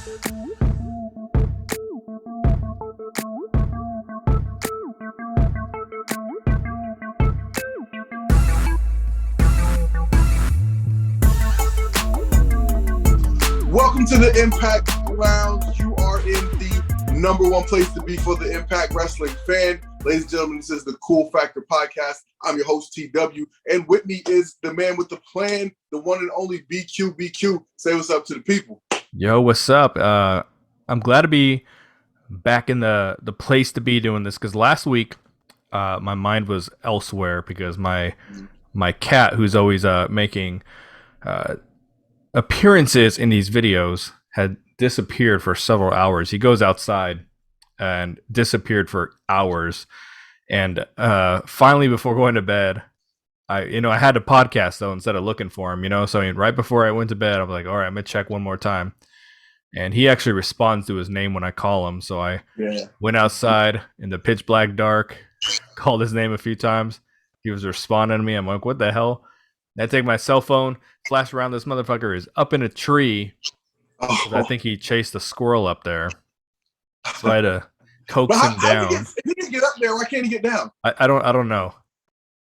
Welcome to the Impact Lounge. You are in the number one place to be for the Impact Wrestling fan. Ladies and gentlemen, this is the Cool Factor Podcast. I'm your host, TW, and with me is the man with the plan, the one and only BQ. BQ, say what's up to the people. Yo, what's up? I'm glad to be back in the place to be doing this, because last week my mind was elsewhere because my cat, who's always making appearances in these videos, had disappeared for several hours. He goes outside and disappeared for hours, and finally, before going to bed, I had to podcast though instead of looking for him, so right before I went to bed, I'm like, all right, I'm gonna check one more time, and he actually responds to his name when I call him. So I went outside in the pitch black dark, called his name a few times. He was responding to me. I'm like, what the hell? And I take my cell phone, flash around. This motherfucker is up in a tree. I think he chased a squirrel up there. So I had to coax him down. If he can get up there, why can't he get down? I don't know.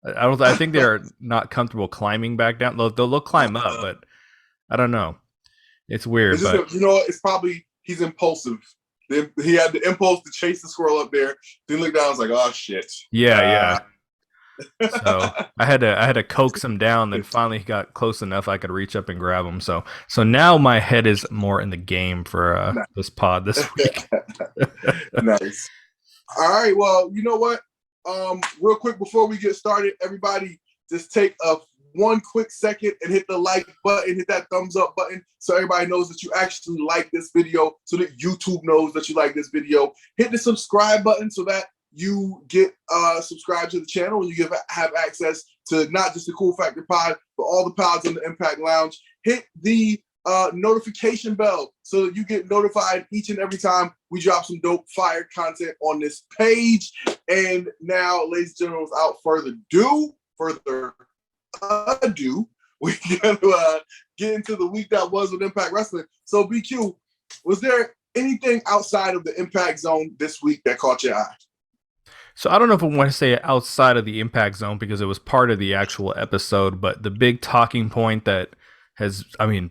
I think they're not comfortable climbing back down. They'll climb up, but I don't know. It's weird. It's probably he's impulsive. He had the impulse to chase the squirrel up there. Then look down, I was like, oh shit. Yeah. So I had to coax him down. Then finally he got close enough I could reach up and grab him. So now my head is more in the game for this pod this week. Nice. All right. Well, you know what? Real quick before we get started, everybody just take one quick second and hit the like button, hit that thumbs up button, so everybody knows that you actually like this video, so that YouTube knows that you like this video. Hit the subscribe button so that you get subscribed to the channel and you have access to not just the Cool Factor pod, but all the pods in the Impact Lounge. Hit the notification bell so that you get notified each and every time we drop some dope fire content on this page. And now, ladies and gentlemen, without further ado, we're gonna get into the week that was with Impact Wrestling. So BQ, was there anything outside of the Impact Zone this week that caught your eye? So I don't know if I want to say outside of the Impact Zone because it was part of the actual episode, but the big talking point that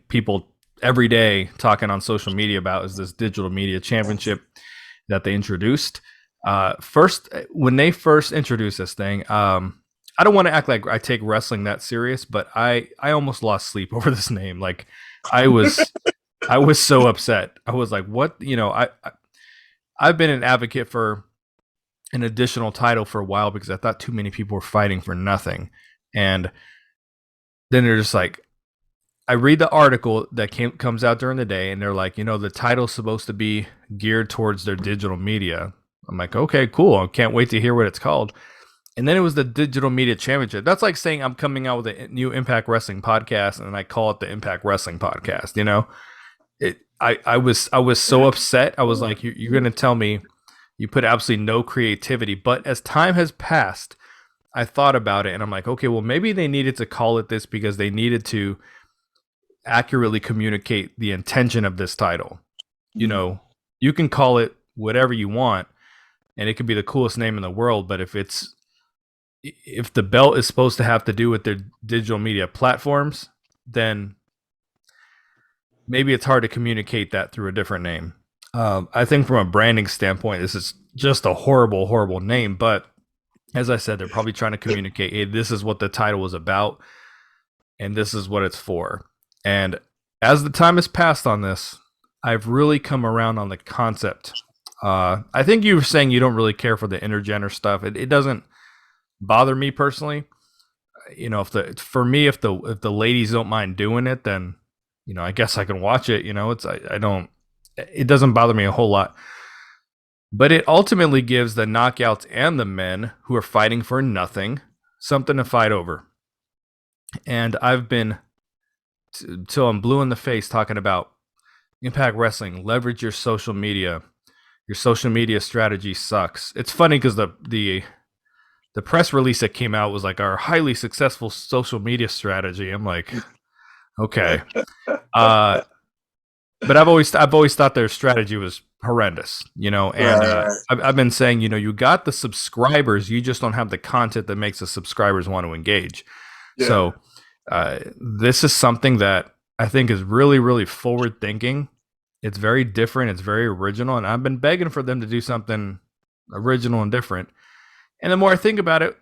people every day talking on social media about is this digital media championship that they introduced. When they first introduced this thing, I don't want to act like I take wrestling that serious, but I almost lost sleep over this name. Like I was so upset. I was like, what? I've been an advocate for an additional title for a while because I thought too many people were fighting for nothing. And then they're just like, I read the article that comes out during the day, and they're like, the title's supposed to be geared towards their digital media. I'm like, okay, cool. I can't wait to hear what it's called. And then it was the Digital Media Championship. That's like saying I'm coming out with a new Impact Wrestling podcast, and I call it the Impact Wrestling Podcast. I was so upset. I was like, you're going to tell me you put absolutely no creativity. But as time has passed, I thought about it, and I'm like, okay, well, maybe they needed to call it this because they needed to accurately communicate the intention of this title. You can call it whatever you want, and it could be the coolest name in the world, but if the belt is supposed to have to do with their digital media platforms, then maybe it's hard to communicate that through a different name. I think from a branding standpoint, this is just a horrible, horrible name. But as I said, they're probably trying to communicate, hey, this is what the title was about, and this is what it's for. And as the time has passed on this, I've really come around on the concept. I think you were saying you don't really care for the intergender stuff. It doesn't bother me personally. If the ladies don't mind doing it, then I guess I can watch it. It doesn't bother me a whole lot. But it ultimately gives the knockouts and the men who are fighting for nothing something to fight over. And I've been till I'm blue in the face talking about Impact Wrestling, leverage your social media. Your social media strategy sucks. It's funny because the press release that came out was like our highly successful social media strategy. I'm like, okay. But I've always thought their strategy was horrendous, and Right. I've been saying, you got the subscribers, you just don't have the content that makes the subscribers want to engage. Yeah. So this is something that I think is really, really forward thinking. It's very different. It's very original, and I've been begging for them to do something original and different. And the more I think about it,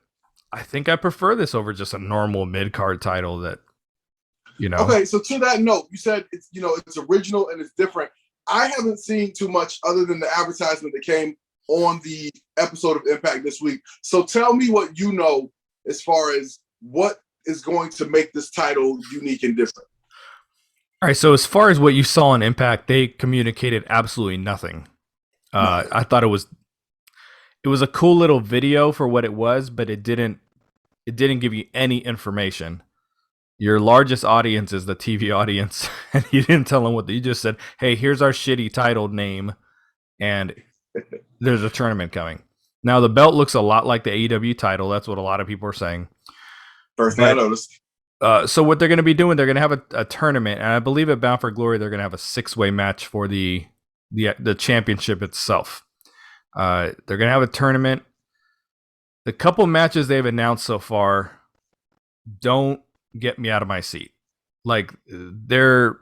I think I prefer this over just a normal mid card title that. Okay, so to that note, you said it's original and it's different. I haven't seen too much other than the advertisement that came on the episode of Impact this week. So tell me what you know as far as what is going to make this title unique and different. All right, so as far as what you saw on Impact, they communicated absolutely nothing. I thought it was a cool little video for what it was, but it didn't give you any information. Your largest audience is the TV audience, and you didn't tell them you just said, hey, here's our shitty title name, and there's a tournament coming. Now, the belt looks a lot like the AEW title. That's what a lot of people are saying. First thing I noticed. So what they're going to be doing, they're going to have a tournament, and I believe at Bound for Glory, they're going to have a 6-way match for the championship itself. They're going to have a tournament. The couple matches they've announced so far don't get me out of my seat. Like, they're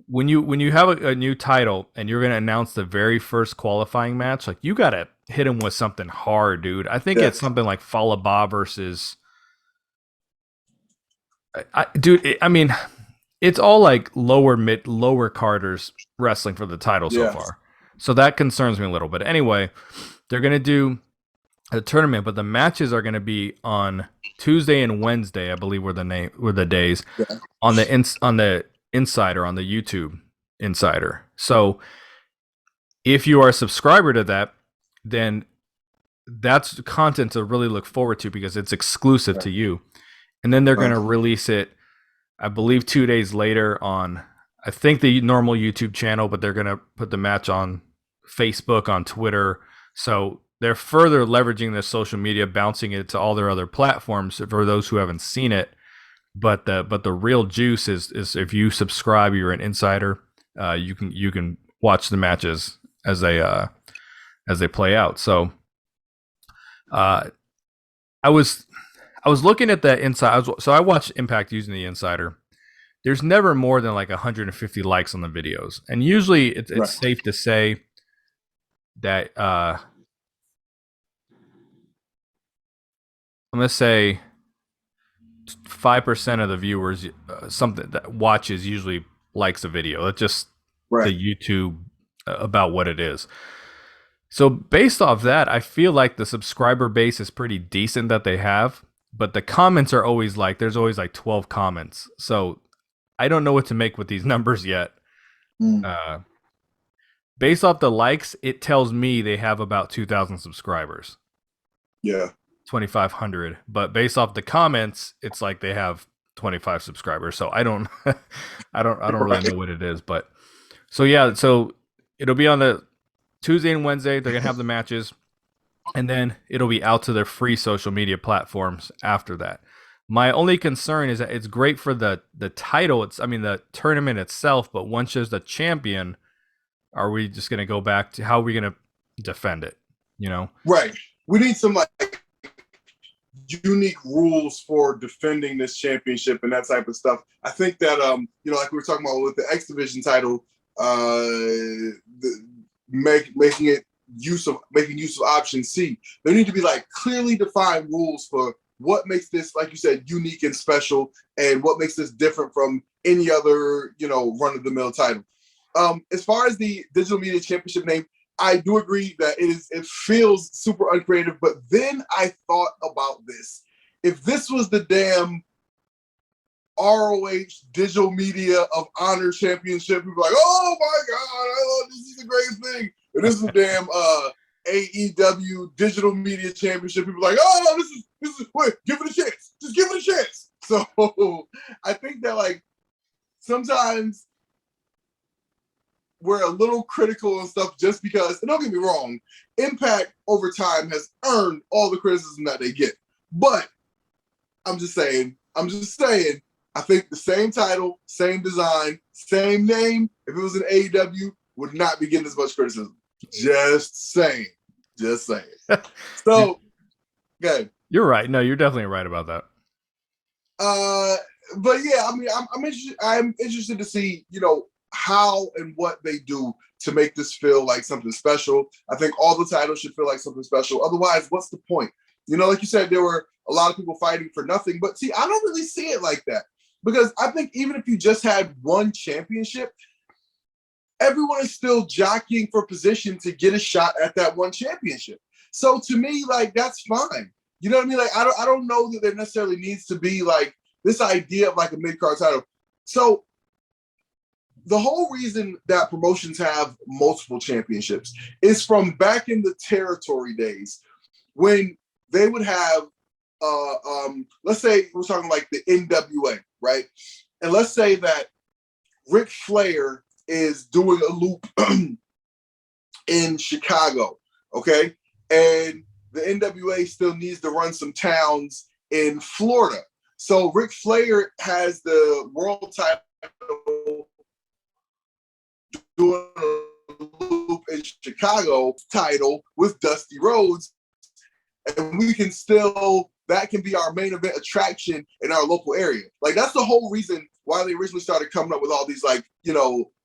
when you have a new title and you're going to announce the very first qualifying match, like, you got to hit him with something hard, dude. I think it's something like Falaba versus it's all like lower carders wrestling for the title so far. So that concerns me a little bit. Anyway, they're going to do a tournament, but the matches are going to be on Tuesday and Wednesday, I believe were the days on the Insider, on the YouTube Insider. So if you are a subscriber to that, then that's content to really look forward to because it's exclusive to you. And then they're going to release it, I believe, 2 days later on, I think, the normal YouTube channel, but they're going to put the match on Facebook, on Twitter. So they're further leveraging their social media, bouncing it to all their other platforms for those who haven't seen it. But the real juice is if you subscribe, you're an insider. You can watch the matches as they play out. So I was looking at that inside. So I watched Impact using the Insider. There's never more than like 150 likes on the videos, and usually it's safe to say that I'm gonna say 5% of the viewers, something that watches, usually likes a video. That's just the YouTube about what it is. So based off that, I feel like the subscriber base is pretty decent that they have, but the comments are always like, there's always like 12 comments. So I don't know what to make with these numbers yet. Based off the likes, it tells me they have about 2,000 subscribers. Yeah. 2,500. But based off the comments, it's like they have 25 subscribers. So I don't really know what it is. But so it'll be on the Tuesday and Wednesday. They're gonna have the matches, and then it'll be out to their free social media platforms after that. My only concern is that it's great for the title. The tournament itself, but once there's the champion, are we just gonna go back to how are we gonna defend it? Right. We need some like unique rules for defending this championship and that type of stuff. I think that like we were talking about with the X Division title, making use of option C. There need to be like clearly defined rules for what makes this, like you said, unique and special, and what makes this different from any other, run-of-the-mill title. As far as the Digital Media Championship name, I do agree that it feels super uncreative, but then I thought about this. If this was the damn ROH Digital Media of Honor Championship, people are like, oh my God, this is a great thing. And this is the damn AEW Digital Media Championship. People are like, oh, this is wait, give it a chance. Just give it a chance. So I think that like sometimes we're a little critical and stuff just because, and don't get me wrong, Impact over time has earned all the criticism that they get. But I'm just saying, I think the same title, same design, Same name, if it was an AEW, would not be getting as much criticism. Just saying. So, good. You're right. No, you're definitely right about that. But yeah, I mean, I'm interested to see, how and what they do to make this feel like something special. I think all the titles should feel like something special. Otherwise, what's the point? Like you said, there were a lot of people fighting for nothing. But see, I don't really see it like that. Because I think even if you just had one championship, everyone is still jockeying for position to get a shot at that one championship. So to me, like, that's fine. You know what I mean? Like, I don't know that there necessarily needs to be like this idea of like a mid-card title. So the whole reason that promotions have multiple championships is from back in the territory days when they would have, let's say we're talking like the NWA, right? And let's say that Ric Flair is doing a loop in Chicago, okay? And the NWA still needs to run some towns in Florida. So Ric Flair has the world title doing a loop in Chicago title with Dusty Rhodes. And we can still, that can be our main event attraction in our local area. Like, that's the whole reason why they originally started coming up with all these, like,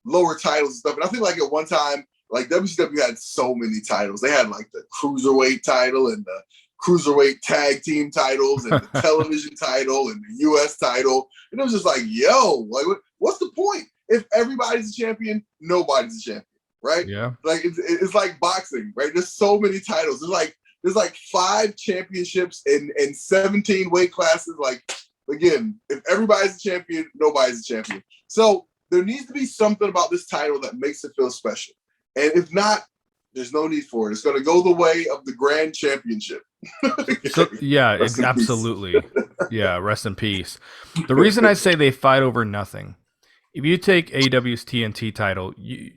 lower titles and stuff. And I think, like, at one time, like, WCW had so many titles. They had, like, the Cruiserweight title and the Cruiserweight Tag Team titles and the television title and the U.S. title. And it was just like, yo, like, what's the point? If everybody's a champion, nobody's a champion, right? Yeah. Like, it's like boxing, right? There's so many titles. There's like 5 championships in 17 weight classes. Like, again, if everybody's a champion, nobody's a champion. So there needs to be something about this title that makes it feel special. And if not, there's no need for it. It's going to go the way of the Grand Championship. So, yeah, absolutely. Yeah, rest in peace. The reason I say they fight over nothing, if you take AEW's TNT title,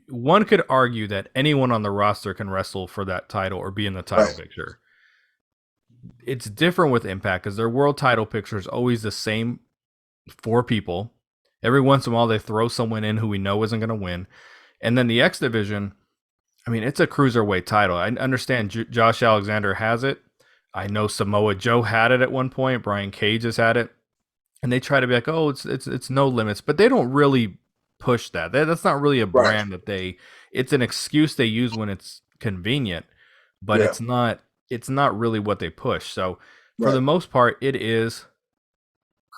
one could argue that anyone on the roster can wrestle for that title or be in the title picture. It's different with Impact because their world title picture is always the same 4 people. Every once in a while, they throw someone in who we know isn't going to win. And then the X Division, I mean, it's a cruiserweight title. I understand Josh Alexander has it. I know Samoa Joe had it at one point. Brian Cage has had it. And they try to be like, oh, it's no limits, but they don't really push that. That's not really a brand that it's an excuse they use when it's convenient, but it's not really what they push. So for the most part, it is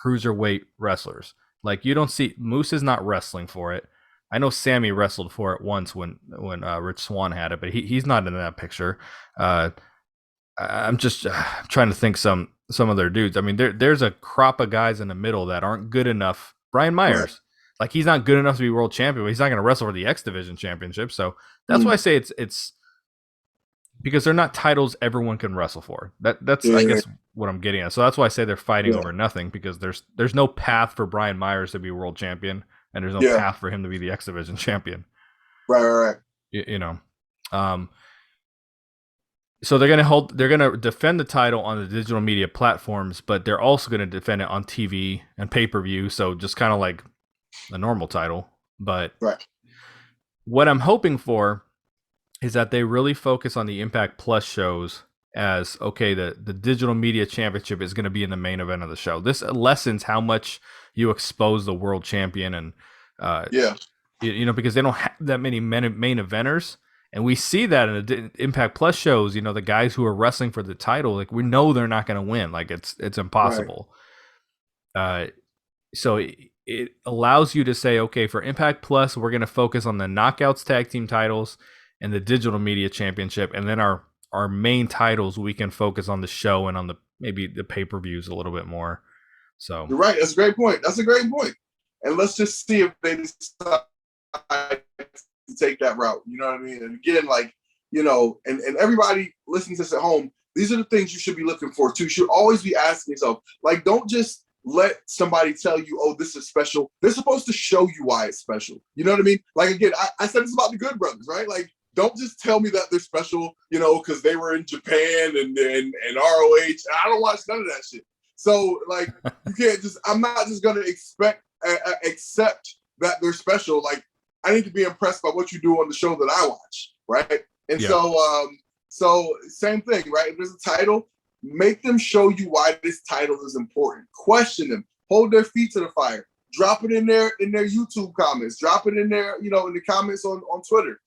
cruiserweight wrestlers. Like, you don't see Moose is not wrestling for it. I know Sammy wrestled for it once when Rich Swann had it, but he's not in that picture. I'm just trying to think some of their dudes. I mean, there's a crop of guys in the middle that aren't good enough. Brian Myers, like, he's not good enough to be world champion, but he's not going to wrestle for the X Division championship. So that's why I say it's because they're not titles everyone can wrestle for. That's I guess what I'm getting at. So that's why I say they're fighting over nothing, because there's no path for Brian Myers to be world champion, and there's no path for him to be the X Division champion. Right. So they're gonna defend the title on the digital media platforms, but they're also gonna defend it on TV and pay-per-view. So just kind of like a normal title. But what I'm hoping for is that they really focus on the Impact Plus shows as, okay, the digital media championship is going to be in the main event of the show. This lessens how much you expose the world champion, and because they don't have that many main eventers. And we see that in the Impact Plus shows, the guys who are wrestling for the title, like, we know they're not going to win. Like, it's impossible. So it allows you to say, okay, for Impact Plus, we're going to focus on the Knockouts tag team titles and the digital media championship. And then our main titles, we can focus on the show and on maybe the pay-per-views a little bit more. So you're right. That's a great point. And let's just see if they decide to take that route. You know what I mean? And again, like, and everybody listening to this at home, these are the things you should be looking for too. You should always be asking yourself, like, don't just let somebody tell you, oh, this is special. They're supposed to show you why it's special. You know what I mean? Like, again, I said this about the Good Brothers, right? Like, don't just tell me that they're special, because they were in Japan and ROH. I don't watch none of that shit. So, like, you can't I'm not just going to accept that they're special. Like, I need to be impressed by what you do on the show that I watch, right? And Yeah. so same thing, right? If there's a title, make them show you why this title is important. Question them, hold their feet to the fire, drop it in their YouTube comments, drop it in their, in the comments on Twitter.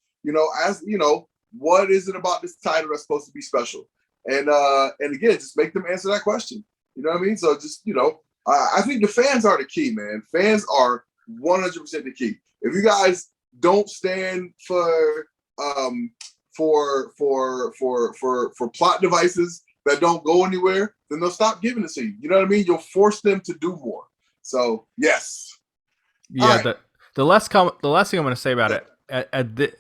As what is it about this title that's supposed to be special? And again, just make them answer that question. You know what I mean? So just, I think the fans are the key, man. Fans are 100% the key. If you guys don't stand for plot devices that don't go anywhere, then they'll stop giving it to you. You know what I mean? You'll force them to do more. So yes. Yeah. Right. The last thing I'm going to say about it, at the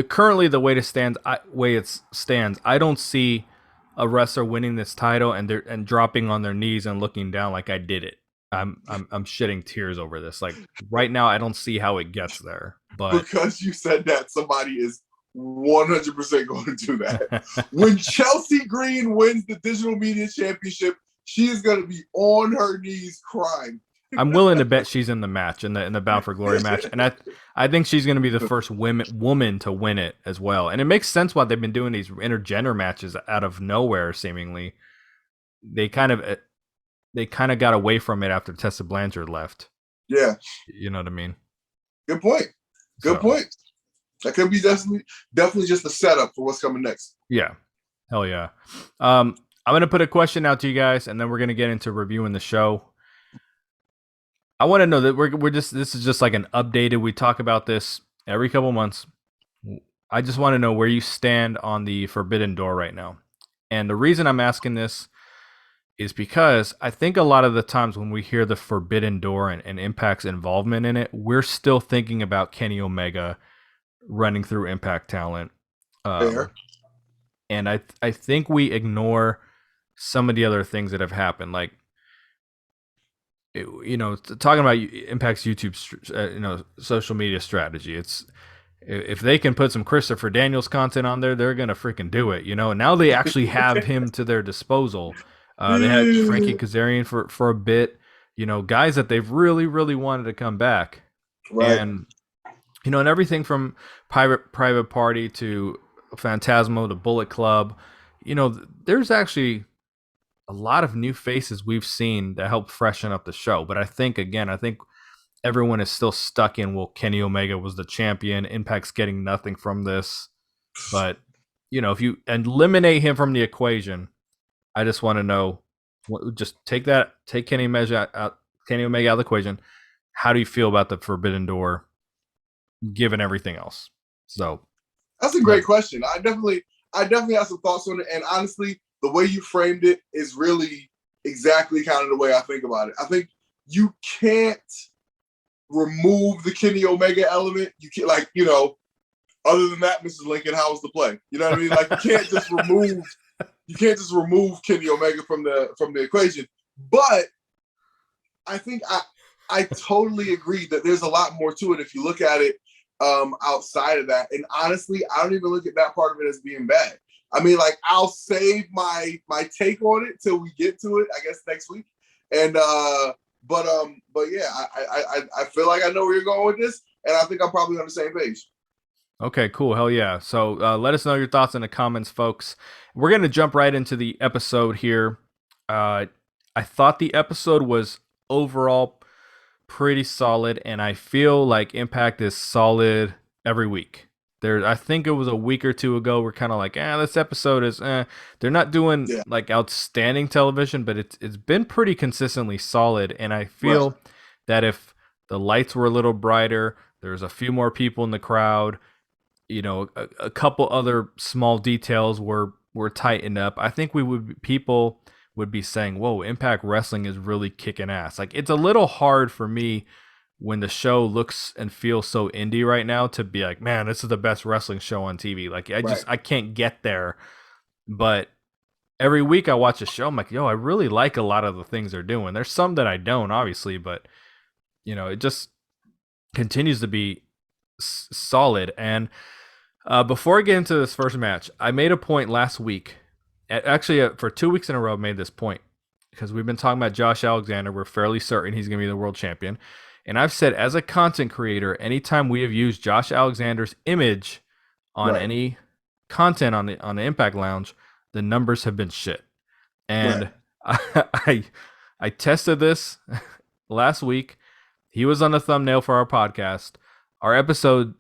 currently the way it stands, I don't see a wrestler winning this title and dropping on their knees and looking down like I did it. I'm shedding tears over this. Like right now, I don't see how it gets there. But because you said that, somebody is 100% going to do that. When Chelsea Green wins the Digital Media Championship, she is going to be on her knees crying. I'm willing to bet she's in the match, in the Bound for Glory match, and I think she's going to be the first woman to win it as well. And it makes sense why they've been doing these intergender matches out of nowhere. Seemingly, they kind of got away from it after Tessa Blanchard left. Yeah, you know what I mean. Good point. Good point. That could be definitely just a setup for what's coming next. Yeah, hell yeah. I'm going to put a question out to you guys, and then we're going to get into reviewing the show. I want to know that this is just like an updated. We talk about this every couple months. I just want to know where you stand on the Forbidden Door right now. And the reason I'm asking this is because I think a lot of the times when we hear the Forbidden Door and Impact's involvement in it, we're still thinking about Kenny Omega running through Impact talent. And I think we ignore some of the other things that have happened. Like, talking about Impact's YouTube, social media strategy. It's if they can put some Christopher Daniels content on there, they're gonna freaking do it. Now they actually have him to their disposal. They had Frankie Kazarian for a bit. Guys that they've really, really wanted to come back. Right. And and everything from Private Party to Phantasmo to Bullet Club. There's actually a lot of new faces we've seen that help freshen up the show. But I think everyone is still stuck in, well, Kenny Omega was the champion. Impact's getting nothing from this. But, if you eliminate him from the equation, I just want to know, just take Kenny Omega out of the equation. How do you feel about the Forbidden Door given everything else? So that's a great question. I definitely have some thoughts on it. And honestly, the way you framed it is really exactly kind of the way I think about it. I think you can't remove the Kenny Omega element. You can't, other than that, Mrs. Lincoln, how was the play? You know what I mean? Like, you can't just remove Kenny Omega from the equation. But I think I totally agree that there's a lot more to it if you look at it outside of that. And honestly, I don't even look at that part of it as being bad. I mean, like, I'll save my take on it till we get to it, I guess, next week. And but yeah, I feel like I know where you're going with this, and I think I'm probably on the same page. Okay, cool. Hell yeah. So let us know your thoughts in the comments, folks. We're going to jump right into the episode here. I thought the episode was overall pretty solid, and I feel like Impact is solid every week. I think it was a week or two ago, we're kind of like, this episode is, they're not doing like outstanding television, but it's been pretty consistently solid. And I feel that if the lights were a little brighter, there's a few more people in the crowd, a couple other small details were tightened up, I think people would be saying, whoa, Impact Wrestling is really kicking ass. Like, it's a little hard for me when the show looks and feels so indie right now to be like, man, this is the best wrestling show on TV. Like, I can't get there. But every week I watch a show, I'm like, yo, I really like a lot of the things they're doing. There's some that I don't, obviously, but it just continues to be solid. And before I get into this first match, I made a point last week. Actually, for 2 weeks in a row, I made this point because we've been talking about Josh Alexander. We're fairly certain he's going to be the world champion. And I've said, as a content creator, anytime we have used Josh Alexander's image on Right. any content on the Impact Lounge, the numbers have been shit. Right. And I I tested this last week. He was on the thumbnail for our podcast. Our episode,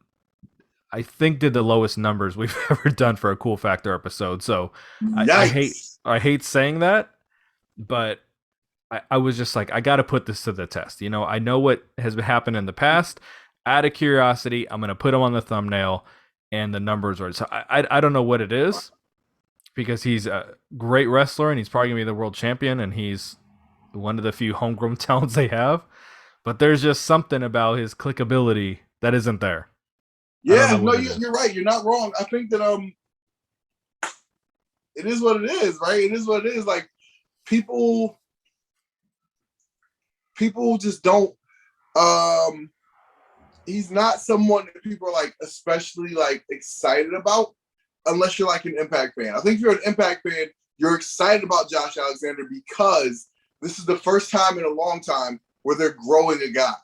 I think, did the lowest numbers we've ever done for a Cool Factor episode. So Yikes. I hate saying that, but I was just like, I got to put this to the test. You know, I know what has happened in the past. Out of curiosity, I'm going to put him on the thumbnail, and the numbers are. So I don't know what it is, because he's a great wrestler and he's probably going to be the world champion, and he's one of the few homegrown talents they have. But there's just something about his clickability that isn't there. I don't Yeah, know no, what it is. you're right. You're not wrong. I think that it is what it is, right? It is what it is. Like people just don't he's not someone that people are like especially like excited about unless you're like an Impact fan. I think if you're an Impact fan, you're excited about Josh Alexander because this is the first time in a long time where they're growing a guy.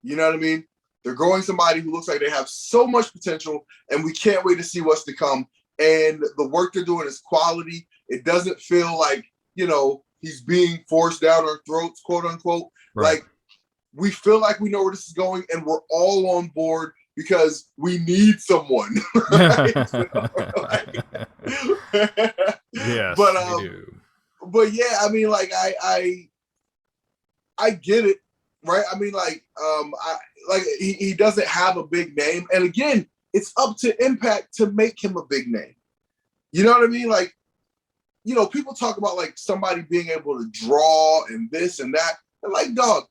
You know what I mean? They're growing somebody who looks like they have so much potential, and we can't wait to see what's to come. And the work they're doing is quality. It doesn't feel like, you know, he's being forced down our throats, quote unquote. Right. Like, we feel like we know where this is going, and we're all on board because we need someone. Right? Yes, but we do. but yeah, I mean, like I get it, right? I mean, he doesn't have a big name, and again, it's up to Impact to make him a big name. You know what I mean? Like, you know, people talk about like somebody being able to draw and this and that, and like, dog,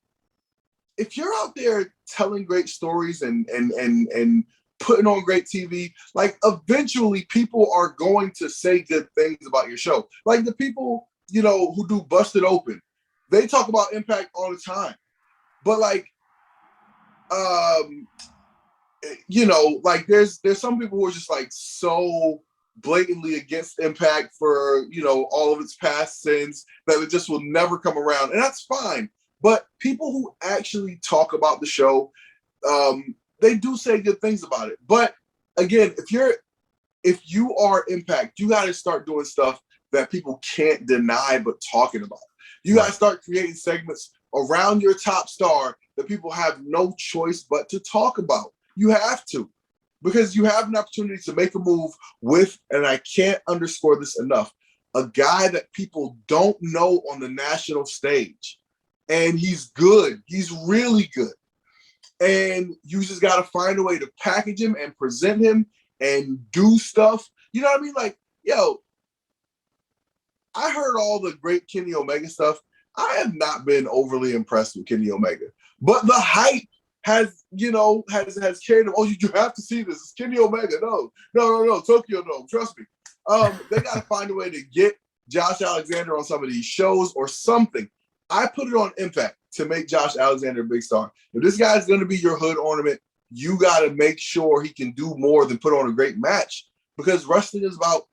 if you're out there telling great stories and putting on great TV, like eventually people are going to say good things about your show. Like the people, you know, who do Busted Open, they talk about Impact all the time. But like, you know, like there's some people who are just like so blatantly against Impact for, you know, all of its past sins that it just will never come around. And that's fine. But people who actually talk about the show, they do say good things about it. But again, if you are Impact, you got to start doing stuff that people can't deny but talking about. You got to start creating segments around your top star that people have no choice but to talk about. You have to, because you have an opportunity to make a move with, and I can't underscore this enough, a guy that people don't know on the national stage. And he's good. He's really good. And you just got to find a way to package him and present him and do stuff. You know what I mean? Like, yo, I heard all the great Kenny Omega stuff. I have not been overly impressed with Kenny Omega. But the hype has, you know, has carried him. Oh, you have to see this. It's Kenny Omega. No. Tokyo Dome. Trust me. They got to find a way to get Josh Alexander on some of these shows or something. I put it on Impact to make Josh Alexander a big star. If this guy's going to be your hood ornament, you got to make sure he can do more than put on a great match, because wrestling is about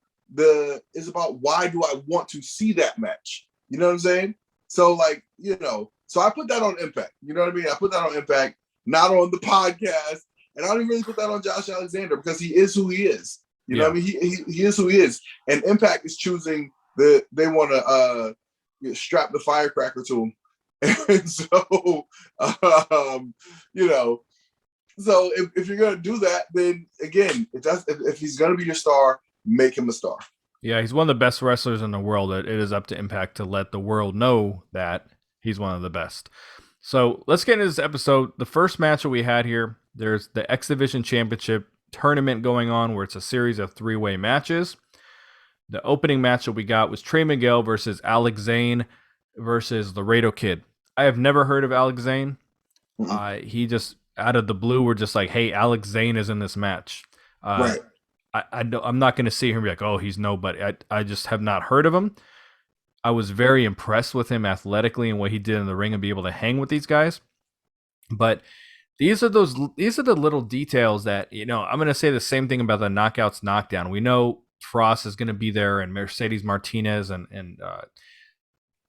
why do I want to see that match? You know what I'm saying? So like, you know, so I put that on Impact. You know what I mean? I put that on Impact, not on the podcast. And I don't even really put that on Josh Alexander because he is who he is. You know what I mean? He is who he is. And Impact is choosing they want to strap the firecracker to him. And so, you know, so if you're going to do that, then again, if he's going to be your star, make him a star. Yeah, he's one of the best wrestlers in the world. It is up to Impact to let the world know that he's one of the best. So let's get into this episode. The first match that we had here, there's the X Division Championship tournament going on, where it's a series of 3-way matches. The opening match that we got was Trey Miguel versus Alex Zane versus Laredo Kid. I have never heard of Alex Zane. He just, out of the blue, were just like, hey, Alex Zane is in this match. Right. I'm not going to see him and be like, oh, he's nobody. I just have not heard of him. I was very impressed with him athletically and what he did in the ring and be able to hang with these guys. But these are the little details that, you know, I'm going to say the same thing about the Knockouts Knockdown. We know Frost is going to be there, and Mercedes Martinez, and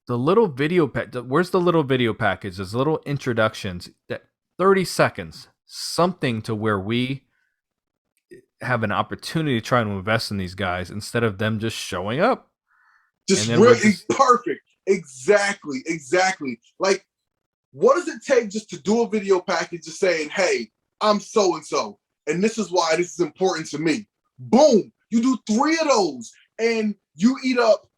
the little video where's the little video package? There's little introductions that 30 seconds, something to where we have an opportunity to try and invest in these guys instead of them just showing up. Just really perfect. Exactly. Like, what does it take just to do a video package just saying, hey, I'm so-and-so, and this is why this is important to me. Boom. You do 3 of those, and you eat up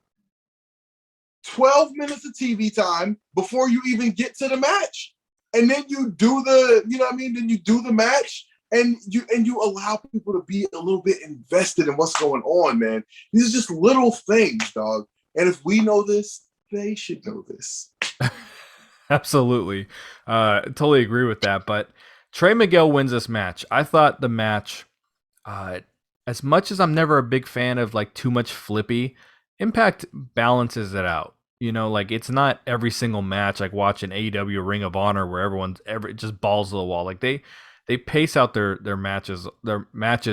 12 minutes of TV time before you even get to the match. And then you do then you do the match, and you allow people to be a little bit invested in what's going on, man. These are just little things, dog. And if we know this, they should know this. Absolutely. Totally agree with that. But Trey Miguel wins this match. I thought the match, as much as I'm never a big fan of like too much flippy, Impact balances it out. You know, like it's not every single match like watching AEW Ring of Honor where everyone's just balls to the wall. Like they pace out their matches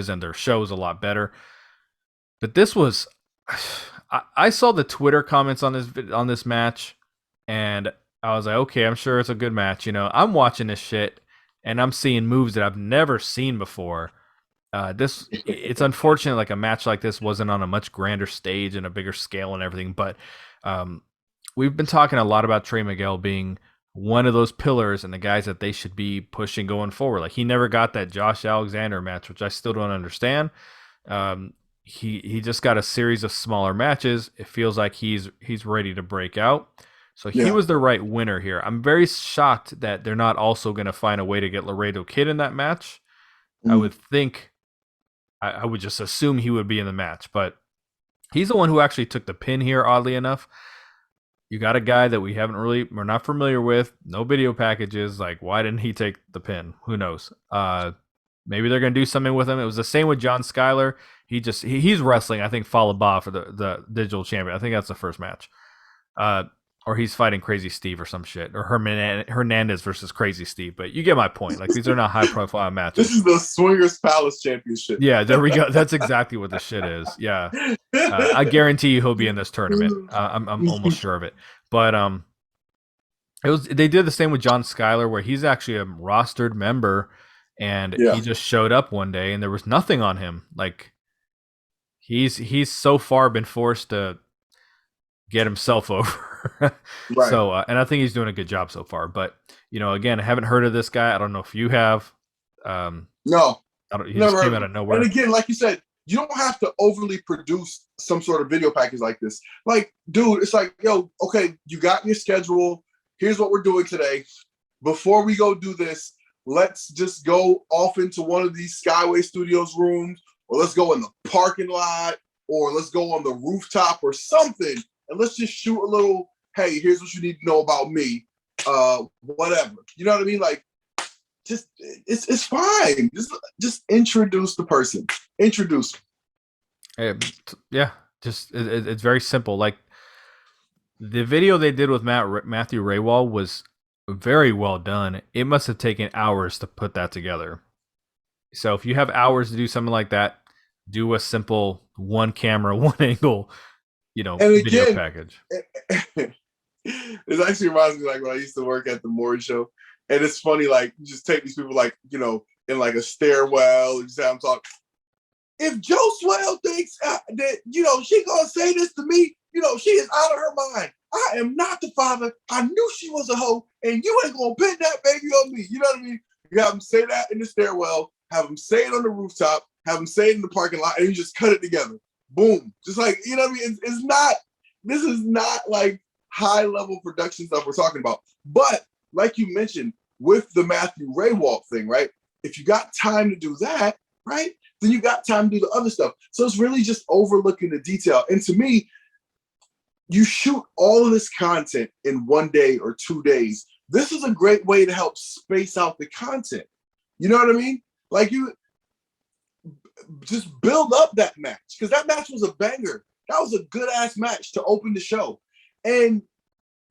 and their shows a lot better. But this was, I saw the Twitter comments on this match, and I was like, okay, I'm sure it's a good match. You know, I'm watching this shit, and I'm seeing moves that I've never seen before. It's unfortunate like a match like this wasn't on a much grander stage and a bigger scale and everything, but we've been talking a lot about Trey Miguel being one of those pillars and the guys that they should be pushing going forward. Like he never got that Josh Alexander match, which I still don't understand. He just got a series of smaller matches. It feels like he's ready to break out. So he was the right winner here. I'm very shocked that they're not also going to find a way to get Laredo Kid in that match. I would think, I would just assume he would be in the match, but he's the one who actually took the pin here, oddly enough. You got a guy that we're not familiar with, no video packages. Like, why didn't he take the pin? Who knows? Maybe they're going to do something with him. It was the same with John Skyler. He's wrestling, I think, Fallah Bahh for the digital champion. I think that's the first match. Or he's fighting Crazy Steve or some shit. Or Hernandez versus Crazy Steve. But you get my point. Like, these are not high-profile matches. This is the Swingers Palace Championship. Yeah, there we go. That's exactly what this shit is. Yeah. I guarantee you he'll be in this tournament. I'm almost sure of it. But they did the same with John Skyler, where he's actually a rostered member, and he just showed up one day, and there was nothing on him. Like, he's so far been forced to get himself over. Right. So, and I think he's doing a good job so far. But, you know, again, I haven't heard of this guy. I don't know if you have. No. He just came out of nowhere. And again, like you said, you don't have to overly produce some sort of video package like this. Like, dude, it's like, yo, okay, you got your schedule. Here's what we're doing today. Before we go do this, let's just go off into one of these Skyway Studios rooms, or let's go in the parking lot, or let's go on the rooftop or something. And let's just shoot a little, hey, here's what you need to know about me. Whatever. You know what I mean? Like, just it's fine. Just introduce the person. Introduce. Yeah. Just it's very simple. Like the video they did with Matthew Raywall was very well done. It must have taken hours to put that together. So if you have hours to do something like that, do a simple one camera, one angle, you know, and video again, package. This actually reminds me like when I used to work at the Maury show. And it's funny, like, you just take these people, like, you know, in like a stairwell, and just have them talk. If Joe Swell thinks that, you know, she gonna say this to me, you know, she is out of her mind. I am not the father. I knew she was a hoe, and you ain't gonna pin that baby on me. You know what I mean? You have them say that in the stairwell, have them say it on the rooftop, have them say it in the parking lot, and you just cut it together. Boom. Just like, you know what I mean? This is not like high level production stuff we're talking about. But like you mentioned, with the Matthew Raywalk thing, right? If you got time to do that, right? Then you got time to do the other stuff. So it's really just overlooking the detail. And to me, you shoot all of this content in 1 day or 2 days. This is a great way to help space out the content. You know what I mean? Like, you just build up that match, because that match was a banger. That was a good ass match to open the show. And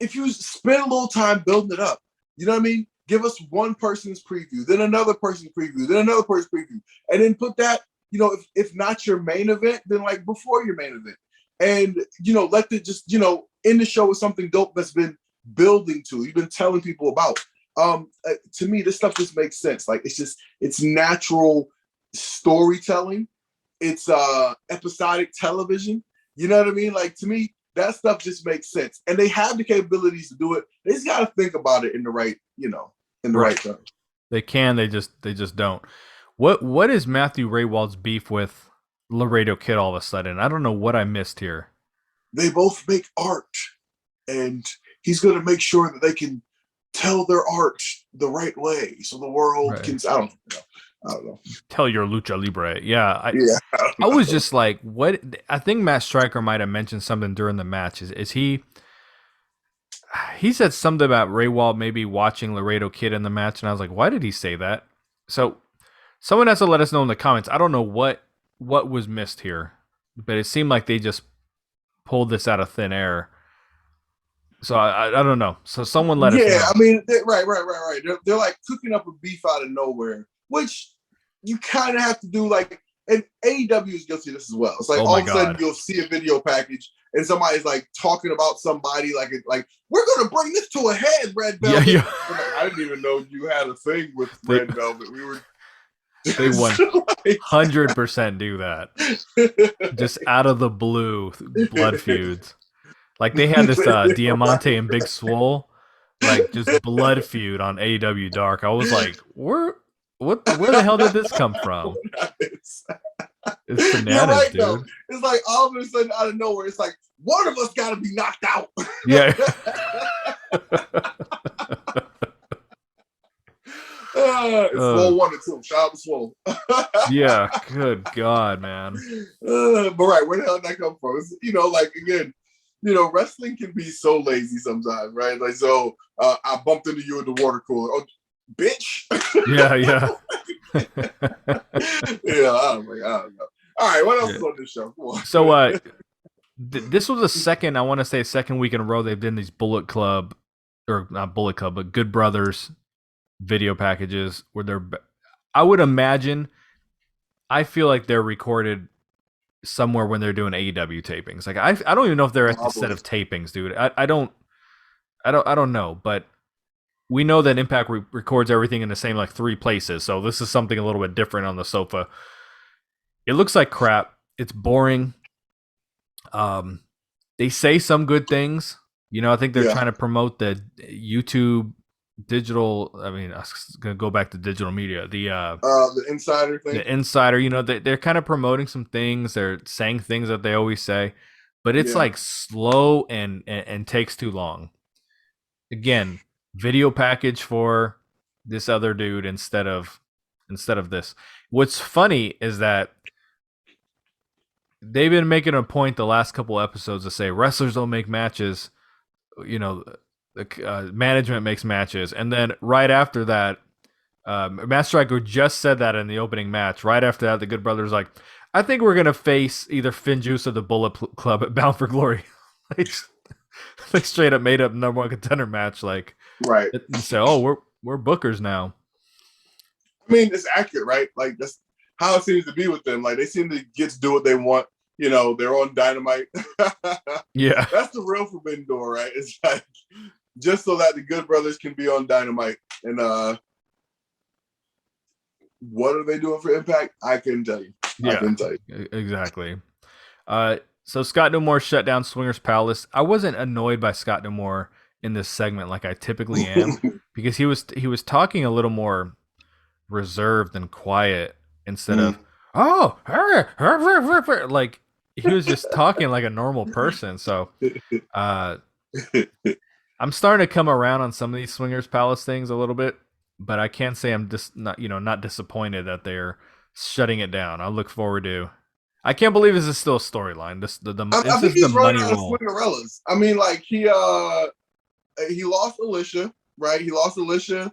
if you spend a little time building it up, you know what I mean? Give us one person's preview, then another person's preview, then another person's preview, and then put that, you know, if not your main event, then like before your main event. And, you know, let it just, you know, end the show with something dope that's been building to, you've been telling people about. To me, this stuff just makes sense. Like it's natural storytelling. It's episodic television. You know what I mean? Like to me, that stuff just makes sense. And they have the capabilities to do it. They just got to think about it in the right, in the right time. They can. They just don't. What is Matthew Raywald's beef with Laredo Kid all of a sudden? I don't know what I missed here. They both make art, and he's going to make sure that they can tell their art the right way, so the world can. I don't know. Tell your lucha libre. Yeah. I was just like, what? I think Matt Stryker might have mentioned something during the match. Is he? He said something about Raywald maybe watching Laredo Kid in the match, and I was like, why did he say that? So someone has to let us know in the comments. I don't know what was missed here, but it seemed like they just pulled this out of thin air. So I don't know. So someone let us know. Yeah, I mean, right. They're like cooking up a beef out of nowhere, which you kind of have to do. Like, and AEW is guilty of this as well. It's like all of a sudden you'll see a video package and somebody's like talking about somebody like we're gonna bring this to a head, Red Velvet. Yeah. Like, I didn't even know you had a thing with Red Velvet. We were. They 100% do that. Just out of the blue, blood feuds. Like they had this Diamante and Big Swole, like just blood feud on AEW Dark. I was like, where the hell did this come from? It's bananas, right, dude. Though. It's like all of a sudden out of nowhere, it's like one of us got to be knocked out. Yeah. It's Swole 1 and 2. Shout out to Swole. Yeah, good God, man. But right, where the hell did that come from? It's, like again, wrestling can be so lazy sometimes, right? Like, so I bumped into you at the water cooler. Oh, bitch. Yeah. Yeah, I don't know. All right, what else is on this show? Come on. So, this was a second week in a row they've done these Bullet Club, or not Bullet Club, but Good Brothers video packages where I would imagine, I feel like they're recorded somewhere when they're doing AEW tapings. Like I don't even know if they're at the set of tapings, dude. I don't know, but we know that Impact records everything in the same like 3 places. So this is something a little bit different on the sofa. It looks like crap. It's boring. They say some good things. I think they're trying to promote the YouTube digital. I mean, I was gonna go back to digital media. The Insider thing. The Insider. They're kind of promoting some things. They're saying things that they always say, but it's like slow and takes too long. Again, video package for this other dude instead of this. What's funny is that they've been making a point the last couple episodes to say wrestlers don't make matches. The management makes matches, and then right after that, Matt Stryker just said that in the opening match. Right after that, the Good Brothers like, I think we're gonna face either Finjuice or the Bullet Club at Bound for Glory. They straight up made up number 1 contender match, like right. And say, oh, we're bookers now. I mean, it's accurate, right? Like that's how it seems to be with them. Like they seem to get to do what they want. They're on Dynamite. Yeah, that's the real Forbidden Door, right? It's like just so that the Good Brothers can be on Dynamite. And what are they doing for Impact? I couldn't tell you. Yeah, I couldn't tell you. Exactly. So Scott D'Amore shut down Swingers Palace. I wasn't annoyed by Scott D'Amore in this segment like I typically am because he was talking a little more reserved and quiet instead of like he was just talking like a normal person. So I'm starting to come around on some of these Swingers Palace things a little bit, but I can't say I'm just not disappointed that they're shutting it down. I look forward to. I can't believe this is still a storyline. I think he's running out of Swingerellas. I mean, like he lost Alicia, right? He lost Alicia.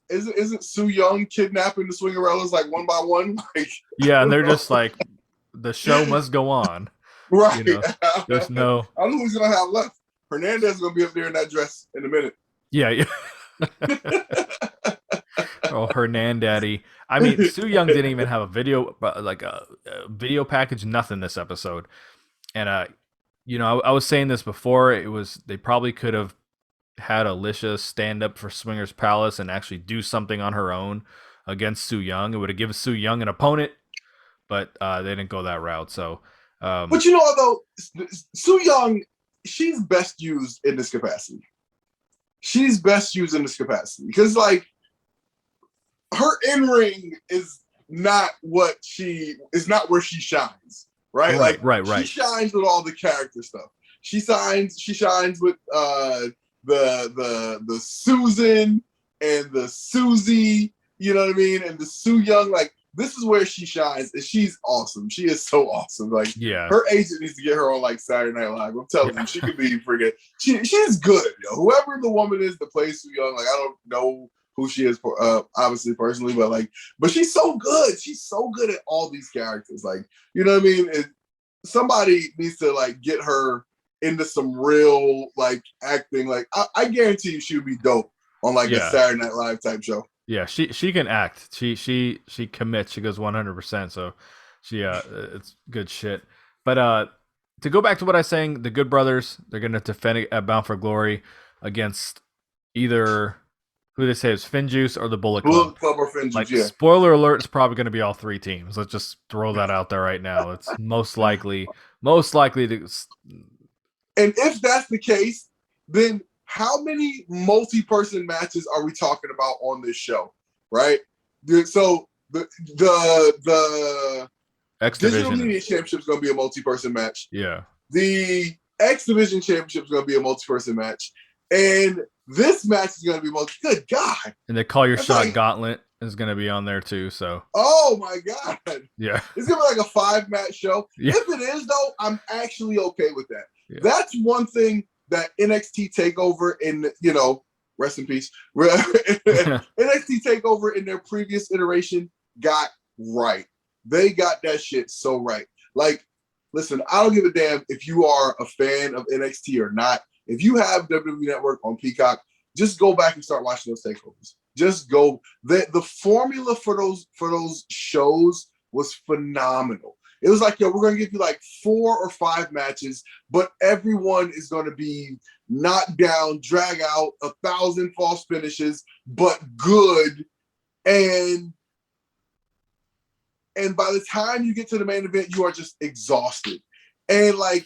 Isn't Su Yung kidnapping the Swingerellas like one by one? Like, yeah, and they're just like, the show must go on. Right. There's no. I don't know who's gonna have left. Hernandez is gonna be up there in that dress in a minute. Yeah. Oh, Hernandaddy. I mean, Su Yung didn't even have a video, like a video package, nothing this episode. And I was saying this before. They probably could have had Alicia stand up for Swingers Palace and actually do something on her own against Su Yung. It would have given Su Yung an opponent, but they didn't go that route. So, but you know, although Su Yung, she's best used in this capacity. She's best used in this capacity because, like, her in ring is not where she shines, right? Right. She shines with all the character stuff. She shines with the Susan and the Susie, you know what I mean, and the Su Yung. Like, this is where she shines, and she's awesome. She is so awesome. Like, yeah, her agent needs to get her on like Saturday Night Live. I'm telling you, she could be freaking. She's good, yo. Whoever the woman is that plays Su Yung, like, I don't know who she is, obviously personally, but she's so good. She's so good at all these characters. Like, you know what I mean? Somebody needs to like get her into some real like acting. Like, I guarantee you, she would be dope on like a Saturday Night Live type show. Yeah, she can act. She commits. She goes 100%. So it's good shit. But to go back to what I was saying, the Good Brothers, they're gonna defend at Bound for Glory against either who they say is Finjuice or the Bullet Club. Bullet Club or Finjuice, like, yeah. Spoiler alert, it's probably going to be all three teams. Let's just throw that out there right now. It's most likely to. And if that's the case, then how many multi-person matches are we talking about on this show, right? So the X Digital Division Media Championship is going to be a multi-person match. Yeah. The X Division Championship is going to be a multi-person match. And this match is going to be good God. And the Call Your Shot Gauntlet is going to be on there too. So. Oh my God. Yeah. It's going to be like a 5-match show. Yeah. If it is though, I'm actually okay with that. Yeah. That's one thing that NXT TakeOver rest in peace. NXT TakeOver in their previous iteration got right. They got that shit so right. Like, listen, I don't give a damn if you are a fan of NXT or not. If you have WWE Network on Peacock, just go back and start watching those takeovers. Just go. The formula for those shows was phenomenal. It was like, yo, we're going to give you like 4 or 5 matches, but everyone is going to be knocked down, drag out, 1,000 false finishes, but good. And by the time you get to the main event, you are just exhausted. And like,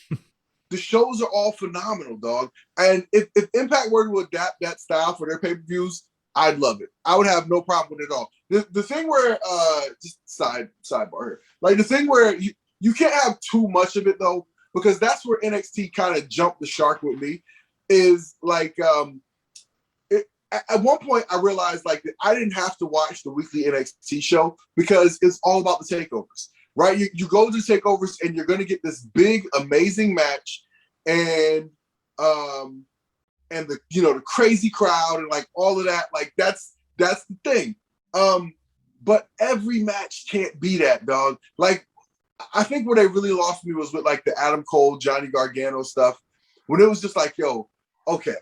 the shows are all phenomenal, dog. And if Impact were to adapt that style for their pay-per-views, I'd love it. I would have no problem with it at all. The thing where, just sidebar here, like the thing where you can't have too much of it though, because that's where NXT kind of jumped the shark with me, is like, at one point I realized like that I didn't have to watch the weekly NXT show because it's all about the takeovers. Right, you go to takeovers and you're going to get this big, amazing match, and the the crazy crowd and like all of that. Like that's the thing. But every match can't be that, dog. Like, I think where they really lost me was with like the Adam Cole, Johnny Gargano stuff, when it was just like, yo, okay,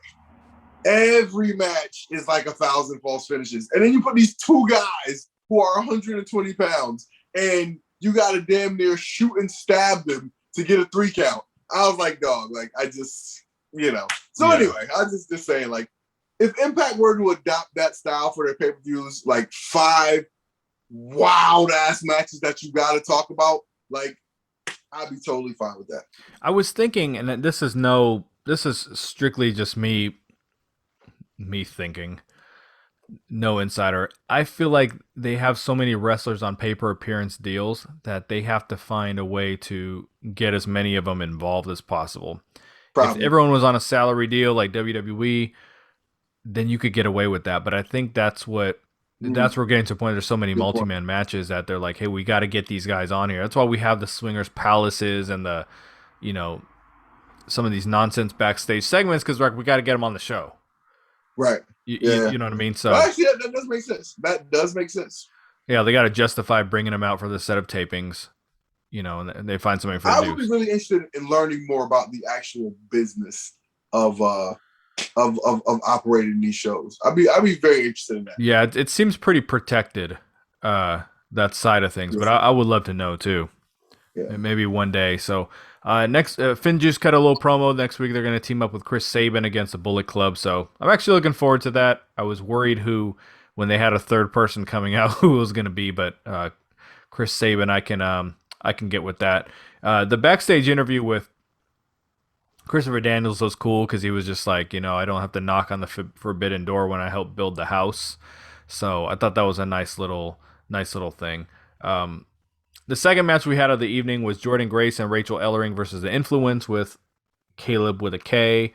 every match is like 1,000 false finishes, and then you put these 2 guys who are 120 pounds and you got to damn near shoot and stab them to get a 3 count. I was like, dog, like, I just, So anyway, I was just saying, like, if Impact were to adopt that style for their pay-per-views, like 5 wild-ass matches that you got to talk about, like, I'd be totally fine with that. I was thinking, and this is strictly just me thinking, no insider. I feel like they have so many wrestlers on pay-per-appearance deals that they have to find a way to get as many of them involved as possible. Probably. If everyone was on a salary deal like WWE, then you could get away with that. But I think that's what that's where we're getting to a point. There's so many multi-man matches that they're like, hey, we got to get these guys on here. That's why we have the Swingers Palaces and the, some of these nonsense backstage segments, because we got to get them on the show. Right. You know what I mean? So actually, that does make sense. That does make sense. Yeah, they got to justify bringing them out for the set of tapings, and they find something for I would be really interested in learning more about the actual business of operating these shows. I'd be very interested in that. Yeah, it seems pretty protected, that side of things, but I would love to know too. Yeah. Maybe one day. So next, Finn Juice cut a little promo. Next week they're going to team up with Chris Sabin against the Bullet Club. So I'm actually looking forward to that. I was worried when they had a third person coming out, who it was going to be, but Chris Sabin, I can get with that. The backstage interview with Christopher Daniels was cool because he was just like, I don't have to knock on the forbidden door when I help build the house. So I thought that was a nice little thing. The second match we had of the evening was Jordan Grace and Rachel Ellering versus the Influence with Caleb with a K.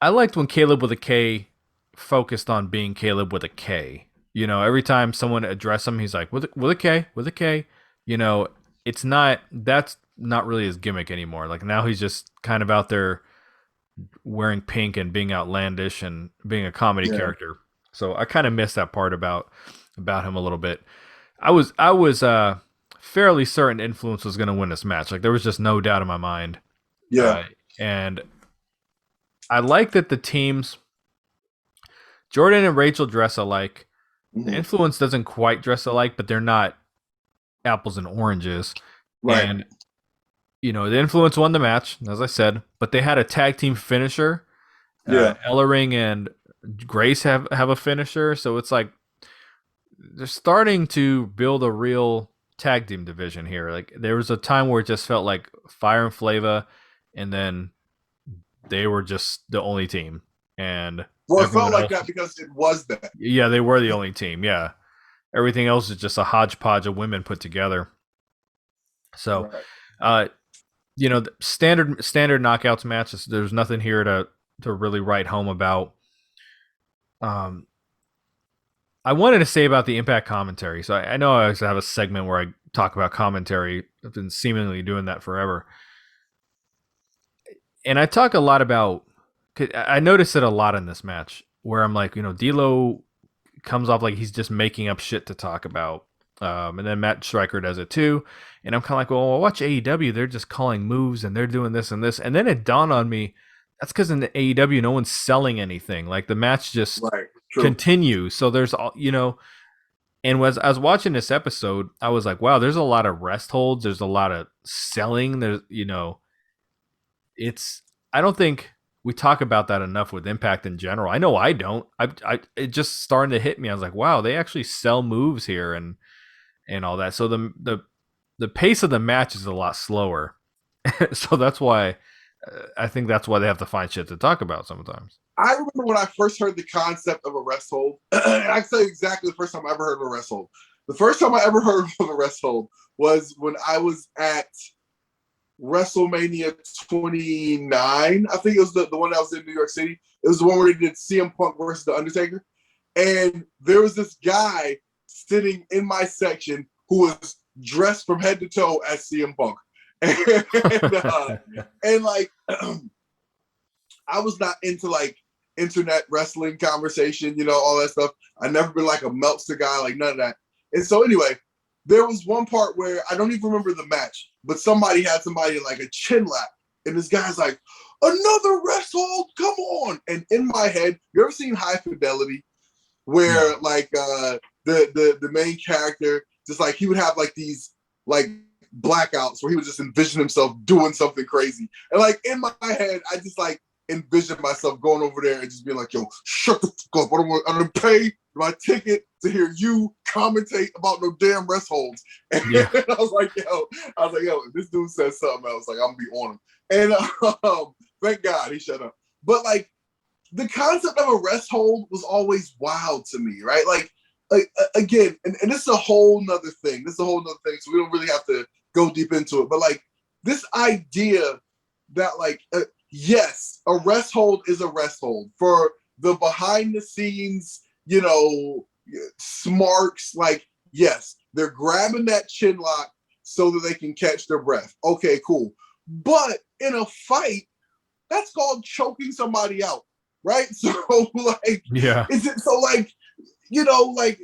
I liked when Caleb with a K focused on being Caleb with a K. Every time someone addressed him, he's like, with a K, with a K. That's not really his gimmick anymore. Like now he's just kind of out there wearing pink and being outlandish and being a comedy character. So I kind of missed that part about him a little bit. I was fairly certain Influence was going to win this match. Like there was just no doubt in my mind. Yeah. And I like that the teams, Jordan and Rachel, dress alike. The Influence doesn't quite dress alike, but they're not apples and oranges. Right. And the Influence won the match, as I said, but they had a tag team finisher. Ellering and Grace have a finisher, so it's like they're starting to build a real tag team division here. Like there was a time where it just felt like Fire and Flava, and then they were just the only team. And it felt like that because it was that. Yeah, they were the only team. Yeah, everything else is just a hodgepodge of women put together. So, the standard knockouts matches. There's nothing here to really write home about. I wanted to say about the Impact commentary. So I know I always have a segment where I talk about commentary. I've been seemingly doing that forever. And I talk a lot about, I noticed it a lot in this match where I'm like, D'Lo comes off like he's just making up shit to talk about. And then Matt Stryker does it too. And I'm kind of like, well, I watch AEW. They're just calling moves and they're doing this and this. And then it dawned on me, that's because in the AEW, no one's selling anything. Like the match just continues. So there's all, and as I was watching this episode, I was like, wow, there's a lot of rest holds. There's a lot of selling. There's, I don't think we talk about that enough with Impact in general. I know I don't. It just starting to hit me. I was like, wow, they actually sell moves here and all that. So the pace of the match is a lot slower. So that's why I think that's why they have to find shit to talk about sometimes. I remember when I first heard the concept of a rest hold. I can tell you exactly the first time I ever heard of a rest hold. The first time I ever heard of a rest hold was when I was at WrestleMania 29. I think it was the one that was in New York City. It was the one where they did CM Punk versus The Undertaker. And there was this guy sitting in my section who was dressed from head to toe as CM Punk. And like, I was not into like internet wrestling conversation, all that stuff. I've never been like a Meltzer guy, like none of that. And so anyway, there was one part where I don't even remember the match, but somebody had somebody like a chin lap. And this guy's like, another rest hold, come on. And in my head, you ever seen High Fidelity? Where like the main character, just like he would have like these like blackouts where he would just envision himself doing something crazy. And like in my head, I just like envision myself going over there and just being like, yo, shut the fuck up. I don't pay my ticket to hear you commentate about no damn rest holds. And I was like, yo, if this dude says something else, like I'm gonna be on him. And thank God he shut up. But like the concept of a rest hold was always wild to me, right? Like again, and this is a whole nother thing. So we don't really have to go deep into it. But like this idea that like, yes, a rest hold is a rest hold for the behind the scenes, smarks. Like, yes, they're grabbing that chin lock so that they can catch their breath. Okay, cool. But in a fight, that's called choking somebody out, right? So like, is it so like, like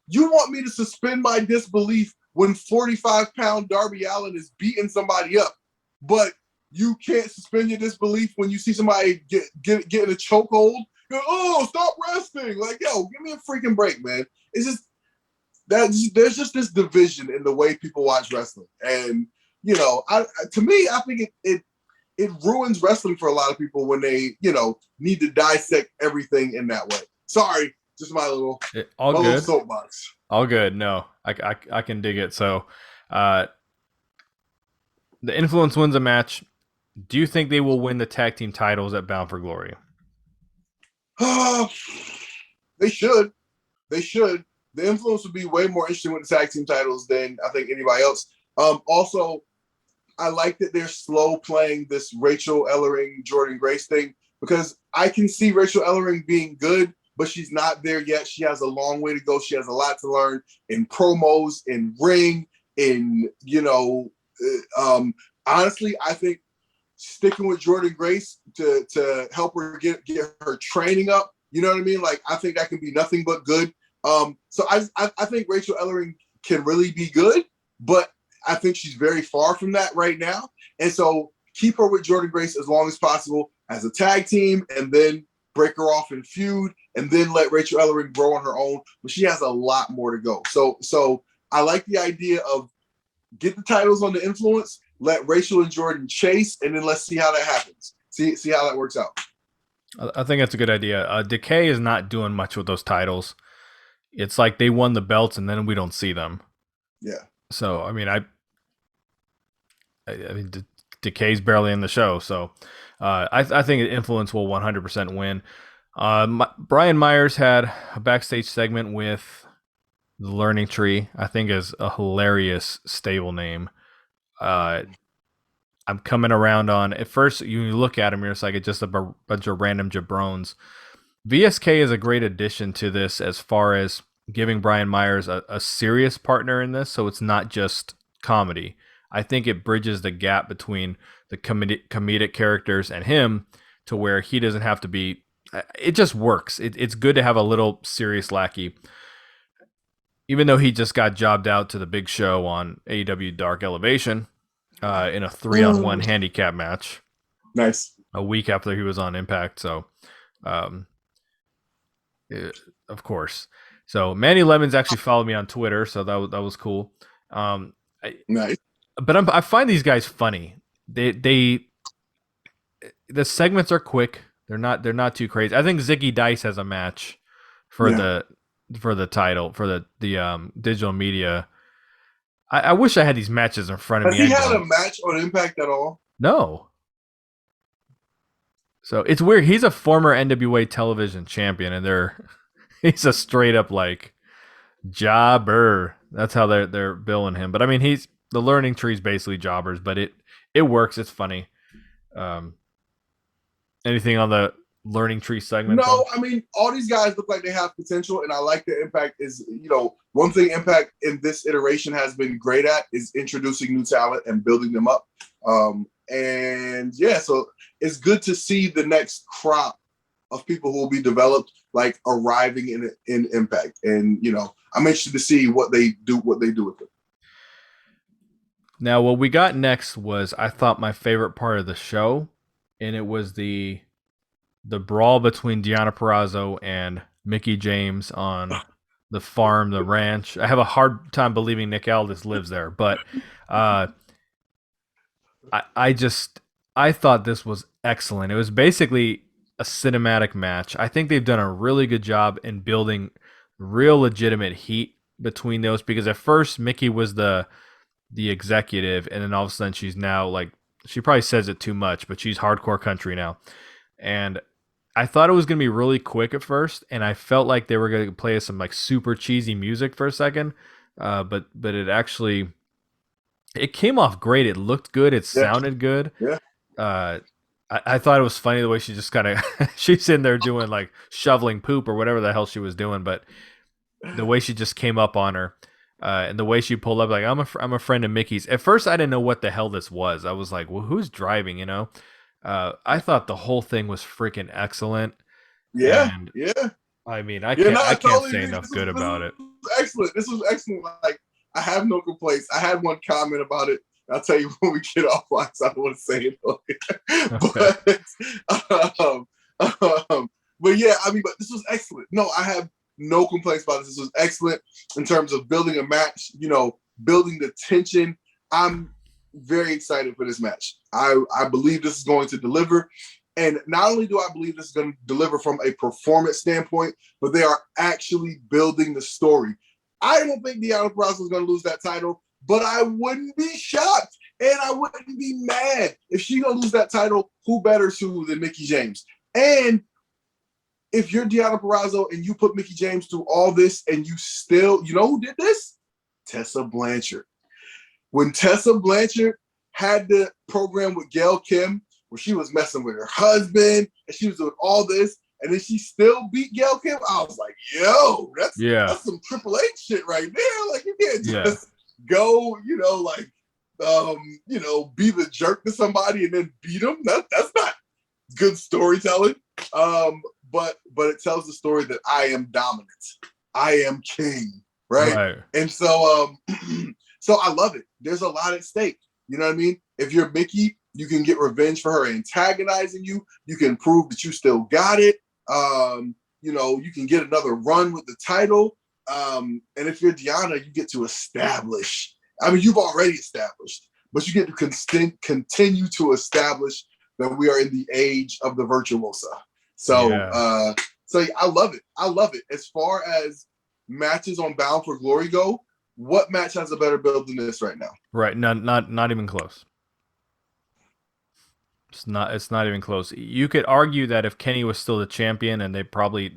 you want me to suspend my disbelief when 45-pound Darby Allin is beating somebody up, but you can't suspend your disbelief when you see somebody get in a chokehold? Oh, stop resting. Like, yo, give me a freaking break, man. It's just, there's just this division in the way people watch wrestling, and to me, I think it ruins wrestling for a lot of people when they need to dissect everything in that way. Sorry, just my little little soapbox. All good. No, I can dig it. So, the Influence wins a match. Do you think they will win the tag team titles at Bound for Glory? They should. They should. The Influence would be way more interesting with the tag team titles than I think anybody else. Also, I like that they're slow playing this Rachel Ellering, Jordynne Grace thing, because I can see Rachel Ellering being good, but she's not there yet. She has a long way to go. She has a lot to learn in promos, in ring, in, honestly, I think sticking with Jordynne Grace to help her get her training up, you know what I mean? Like, I think that can be nothing but good. So I think Rachel Ellering can really be good, but I think she's very far from that right now. And so keep her with Jordynne Grace as long as possible as a tag team, and then break her off in feud, and then let Rachel Ellering grow on her own. But she has a lot more to go. So I like the idea of get the titles on the Influence, let Rachel and Jordynne chase, and then let's see how that happens. See how that works out. I think that's a good idea. Decay is not doing much with those titles. It's like they won the belts and then we don't see them. Yeah. So, I mean, I mean, Decay's barely in the show. So, I think Influence will 100% win. Brian Myers had a backstage segment with the Learning Tree. I think is a hilarious stable name. I'm coming around on, at first you look at him, you're just like, it's just a bunch of random jabrones. VSK is a great addition to this as far as giving Brian Myers a serious partner in this, so it's not just comedy. I think it bridges the gap between the comedic characters and him to where he doesn't have to be. It just works. It's good to have a little serious lackey. Even though he just got jobbed out to the Big Show on AEW Dark Elevation in a 3-on-1 handicap match. Nice. A week after he was on Impact, so of course. So Manny Lemons actually followed me on Twitter, so that was cool. Nice. But I find these guys funny. The segments are quick. They're not too crazy. I think Ziggy Dice has a match for the title for the digital media. I wish I had these matches in front of me. Has he had a match on Impact at all? No. So it's weird. He's a former NWA television champion, and he's a straight up like jobber. That's how they're billing him. But I mean, the Learning Tree's basically jobbers, but it works. It's funny. Anything on the Learning Tree segment? No, I mean, all these guys look like they have potential, and I like that Impact is, one thing Impact in this iteration has been great at is introducing new talent and building them up. And yeah, so it's good to see the next crop of people who will be developed, like arriving in Impact. And, I'm interested to see what they do with it. Now, what we got next was, I thought, my favorite part of the show, and it was the brawl between Deonna Purrazzo and Mickie James on the farm, the ranch. I have a hard time believing Nick Aldis lives there, but I thought this was excellent. It was basically a cinematic match. I think they've done a really good job in building real legitimate heat between those, because at first Mickie was the executive, and then all of a sudden she's now like, she probably says it too much, but she's hardcore country now. And I thought it was going to be really quick at first, and I felt like they were going to play some like super cheesy music for a second, but it came off great. It looked good. It sounded good. Yeah. I thought it was funny the way she just kind of she's in there doing like shoveling poop or whatever the hell she was doing, but the way she just came up on her, and the way she pulled up, like, I'm a friend of Mickey's. At first, I didn't know what the hell this was. I was like, well, who's driving? I thought the whole thing was freaking excellent. Yeah, and, yeah. I mean, I can't say enough good about it. Excellent. This was excellent. Like, I have no complaints. I had one comment about it. I'll tell you when we get offline, so I don't want to say it. Okay. But yeah, I mean, but this was excellent. No, I have no complaints about this. This was excellent in terms of building a match, building the tension. I'm very excited for this match. I believe this is going to deliver. And not only do I believe this is going to deliver from a performance standpoint, but they are actually building the story. I don't think Deonna Purrazzo is going to lose that title, but I wouldn't be shocked and I wouldn't be mad if she's going to lose that title. Who better to than Mickie James? And if you're Deonna Purrazzo and you put Mickie James through all this and you still, who did this? Tessa Blanchard. When Tessa Blanchard had the program with Gail Kim, where she was messing with her husband and she was doing all this, and then she still beat Gail Kim, I was like, yo, that's some Triple H shit right there. Like, you can't just go, be the jerk to somebody and then beat them. That's not good storytelling. But it tells the story that I am dominant. I am king, right? And so so I love it. There's a lot at stake. You know what I mean? If you're Mickie, you can get revenge for her antagonizing you. You can prove that you still got it. You can get another run with the title. And if you're Deonna, you get to establish. I mean, you've already established, but you get to continue to establish that we are in the age of the virtuosa. So, I love it. I love it. As far as matches on Bound for Glory go, what match has a better build than this right now? Right. Not even close. It's not even close. You could argue that if Kenny was still the champion, and they probably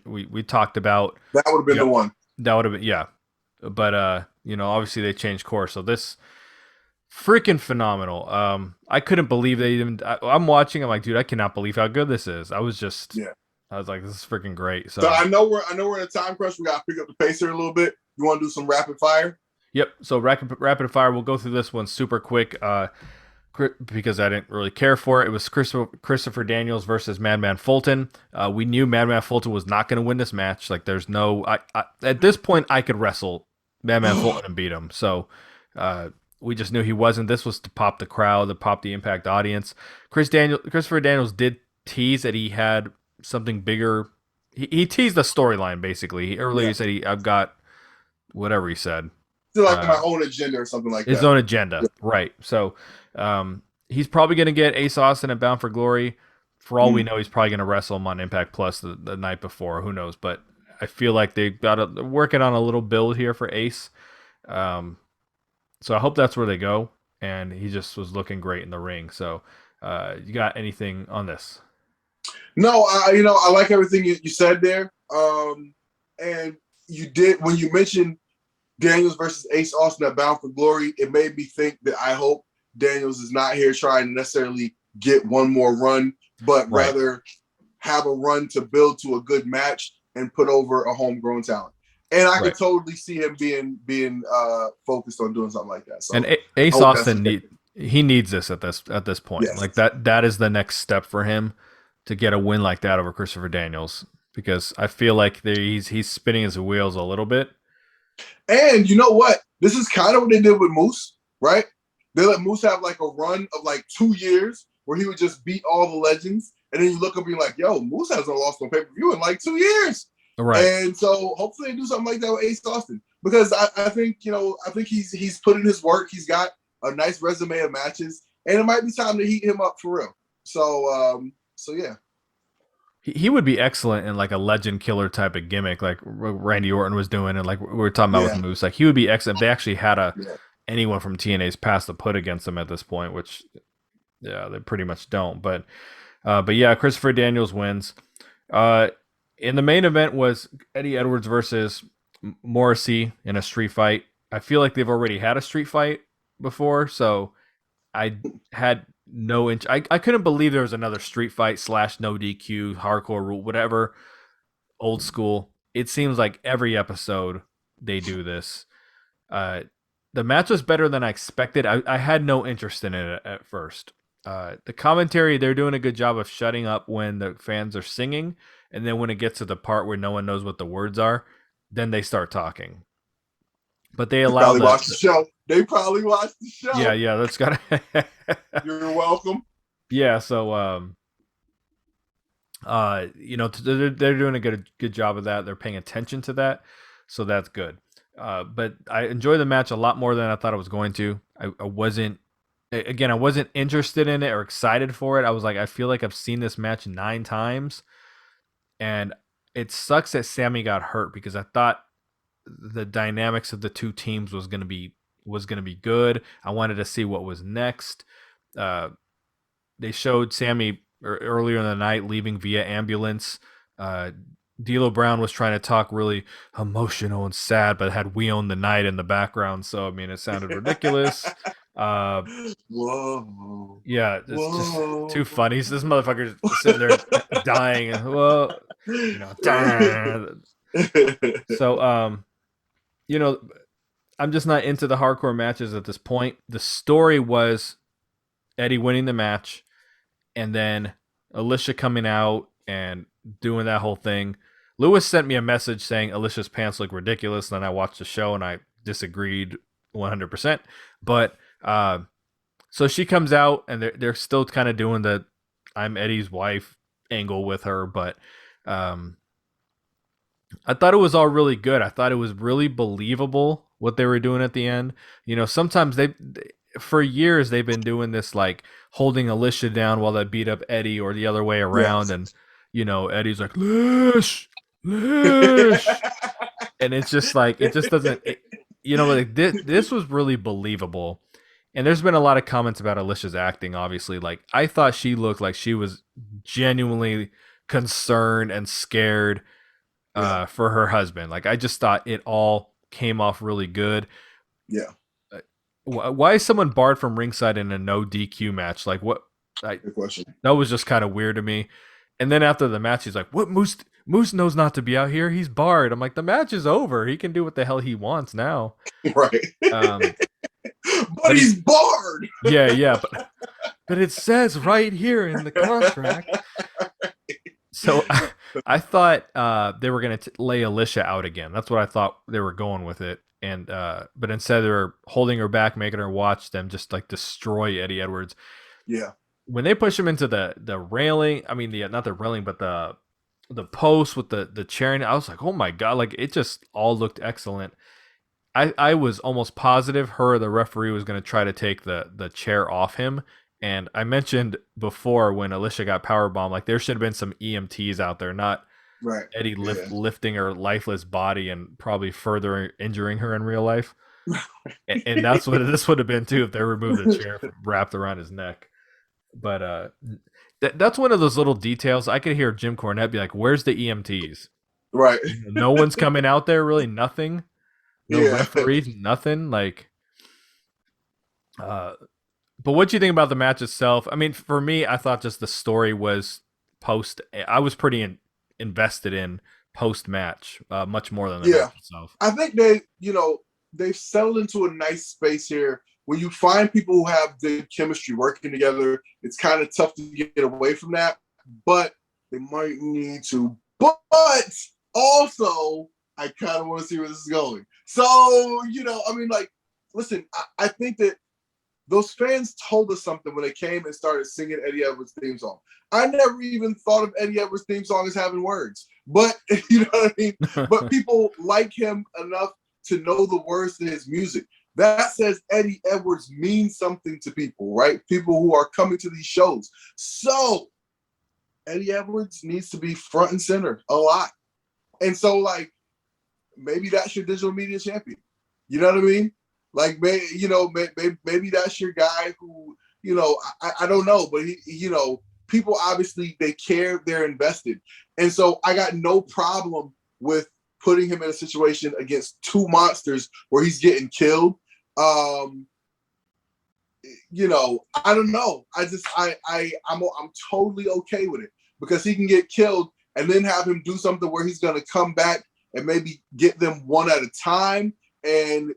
we talked about that would have been the one. That would have been but obviously they changed course. So this freaking phenomenal. I couldn't believe they even. I'm watching. I'm like, dude, I cannot believe how good this is. I was like, this is freaking great. So I know we're in a time crunch. We got to pick up the pace here a little bit. You want to do some rapid fire? Yep. So rapid fire. We'll go through this one super quick. Because I didn't really care for it. It was Christopher Daniels versus Madman Fulton. We knew Madman Fulton was not going to win this match. Like, there's no... at this point, I could wrestle Madman Fulton and beat him. So we just knew he wasn't. This was to pop the crowd, to pop the Impact audience. Christopher Daniels did tease that he had something bigger. He teased the storyline, basically. He earlier said, I've got whatever he said. Like my own agenda or something like that. His own agenda, right. So he's probably going to get Ace Austin at Bound for Glory. For all we know, he's probably going to wrestle him on Impact Plus the night before. Who knows? But I feel like they're working on a little build here for Ace. So I hope that's where they go. And he just was looking great in the ring. So you got anything on this? No, I like everything you said there. And you did, when you mentioned Daniels versus Ace Austin at Bound for Glory, it made me think that I hope Daniels is not here trying to necessarily get one more run, but rather have a run to build to a good match and put over a homegrown talent. And I could totally see him being focused on doing something like that. So, and Ace Austin needs this at this point. Yes. Like that is the next step for him to get a win like that over Christopher Daniels, because I feel like he's spinning his wheels a little bit. And you know what? This is kind of what they did with Moose, right? They let Moose have like a run of like 2 years where he would just beat all the legends. And then you look up and you're like, yo, Moose hasn't lost on pay-per-view in like 2 years. Right. And so hopefully they do something like that with Ace Austin. Because I think he's put in his work. He's got a nice resume of matches. And it might be time to heat him up for real. So yeah. He would be excellent in like a legend killer type of gimmick, like Randy Orton was doing, and like we were talking about with Moose. Like, he would be excellent if they actually had anyone from TNA's past to put against him at this point, which they pretty much don't. But yeah, Christopher Daniels wins. In the main event was Eddie Edwards versus Morrissey in a street fight. I feel like they've already had a street fight before, so I had no inch. I couldn't believe there was another street fight / no DQ, hardcore rule, whatever, old school. It seems like every episode they do this. The match was better than I expected. I had no interest in it at first. The commentary, they're doing a good job of shutting up when the fans are singing, and then when it gets to the part where no one knows what the words are, then they start talking. But they allow They probably watched the show. Yeah, that's gotta. You're welcome. Yeah, so They're doing a good job of that. They're paying attention to that, so that's good. But I enjoy the match a lot more than I thought I was going to. I wasn't again. I wasn't interested in it or excited for it. I was like, I feel like I've seen this match 9 times, and it sucks that Sammy got hurt because I thought the dynamics of the two teams was gonna be good. I wanted to see what was next. Uh, they showed Sammy earlier in the night leaving via ambulance. Uh, D'Lo Brown was trying to talk really emotional and sad, but had "We Own the Night" in the background, so I mean, it sounded ridiculous. Uh, Whoa. yeah, it's just Whoa. too funny. So this motherfucker's sitting there dying, and well, so I'm just not into the hardcore matches at this point. The story was Eddie winning the match, and then Alicia coming out and doing that whole thing. Lewis sent me a message saying Alicia's pants look ridiculous. Then I watched the show and I disagreed 100%. But so she comes out and they're still kind of doing the "I'm Eddie's wife" angle with her, but I thought it was all really good. I thought it was really believable what they were doing at the end. Sometimes for years they've been doing this, like holding Alicia down while they beat up Eddie, or the other way around. Yes. And Eddie's like, Lish, Lish, and it's just like it just doesn't. This was really believable. And there's been a lot of comments about Alicia's acting. Obviously, like I thought she looked like she was genuinely concerned and scared for her husband. Like I just thought it all came off really good. Yeah. Why is someone barred from ringside in a no DQ match? Like what? Good question. That was just kind of weird to me. And then after the match, he's like, "What? Moose knows not to be out here. He's barred." I'm like, the match is over. He can do what the hell he wants now. Right. But he's barred. Yeah, but it says right here in the contract. So I thought they were going to lay Alicia out again. That's what I thought they were going with it. And but instead they were holding her back, making her watch them just like destroy Eddie Edwards. Yeah. When they push him into the railing, I mean not the railing, but the post with the chair, I was like, oh my god, like it just all looked excellent. I was almost positive the referee was going to try to take the chair off him. And I mentioned before when Alicia got powerbombed, like there should have been some EMTs out there, not right. Eddie lifting her lifeless body and probably further injuring her in real life. and that's what this would have been too if they removed the chair wrapped around his neck. But that's one of those little details. I could hear Jim Cornette be like, "Where's the EMTs?" Right. No one's coming out there. Really, nothing. No referees, nothing. Like, but what do you think about the match itself? I mean, for me, I thought just the story was I was pretty invested in post match, much more than the match itself. I think they've settled into a nice space here. When you find people who have good chemistry working together, it's kind of tough to get away from that, but they might need to. But also, I kind of want to see where this is going. So, I mean, like, listen, I think that those fans told us something when they came and started singing Eddie Edwards' theme song. I never even thought of Eddie Edwards' theme song as having words, but you know what I mean? But people like him enough to know the words to his music. That says Eddie Edwards means something to people, right? People who are coming to these shows. So Eddie Edwards needs to be front and center a lot. And so, like, maybe that's your digital media champion. You know what I mean? Like, maybe that's your guy who, I don't know, but people obviously, they care, they're invested. And so I got no problem with putting him in a situation against two monsters where he's getting killed. I don't know. I'm totally okay with it because he can get killed and then have him do something where he's going to come back and maybe get them one at a time and,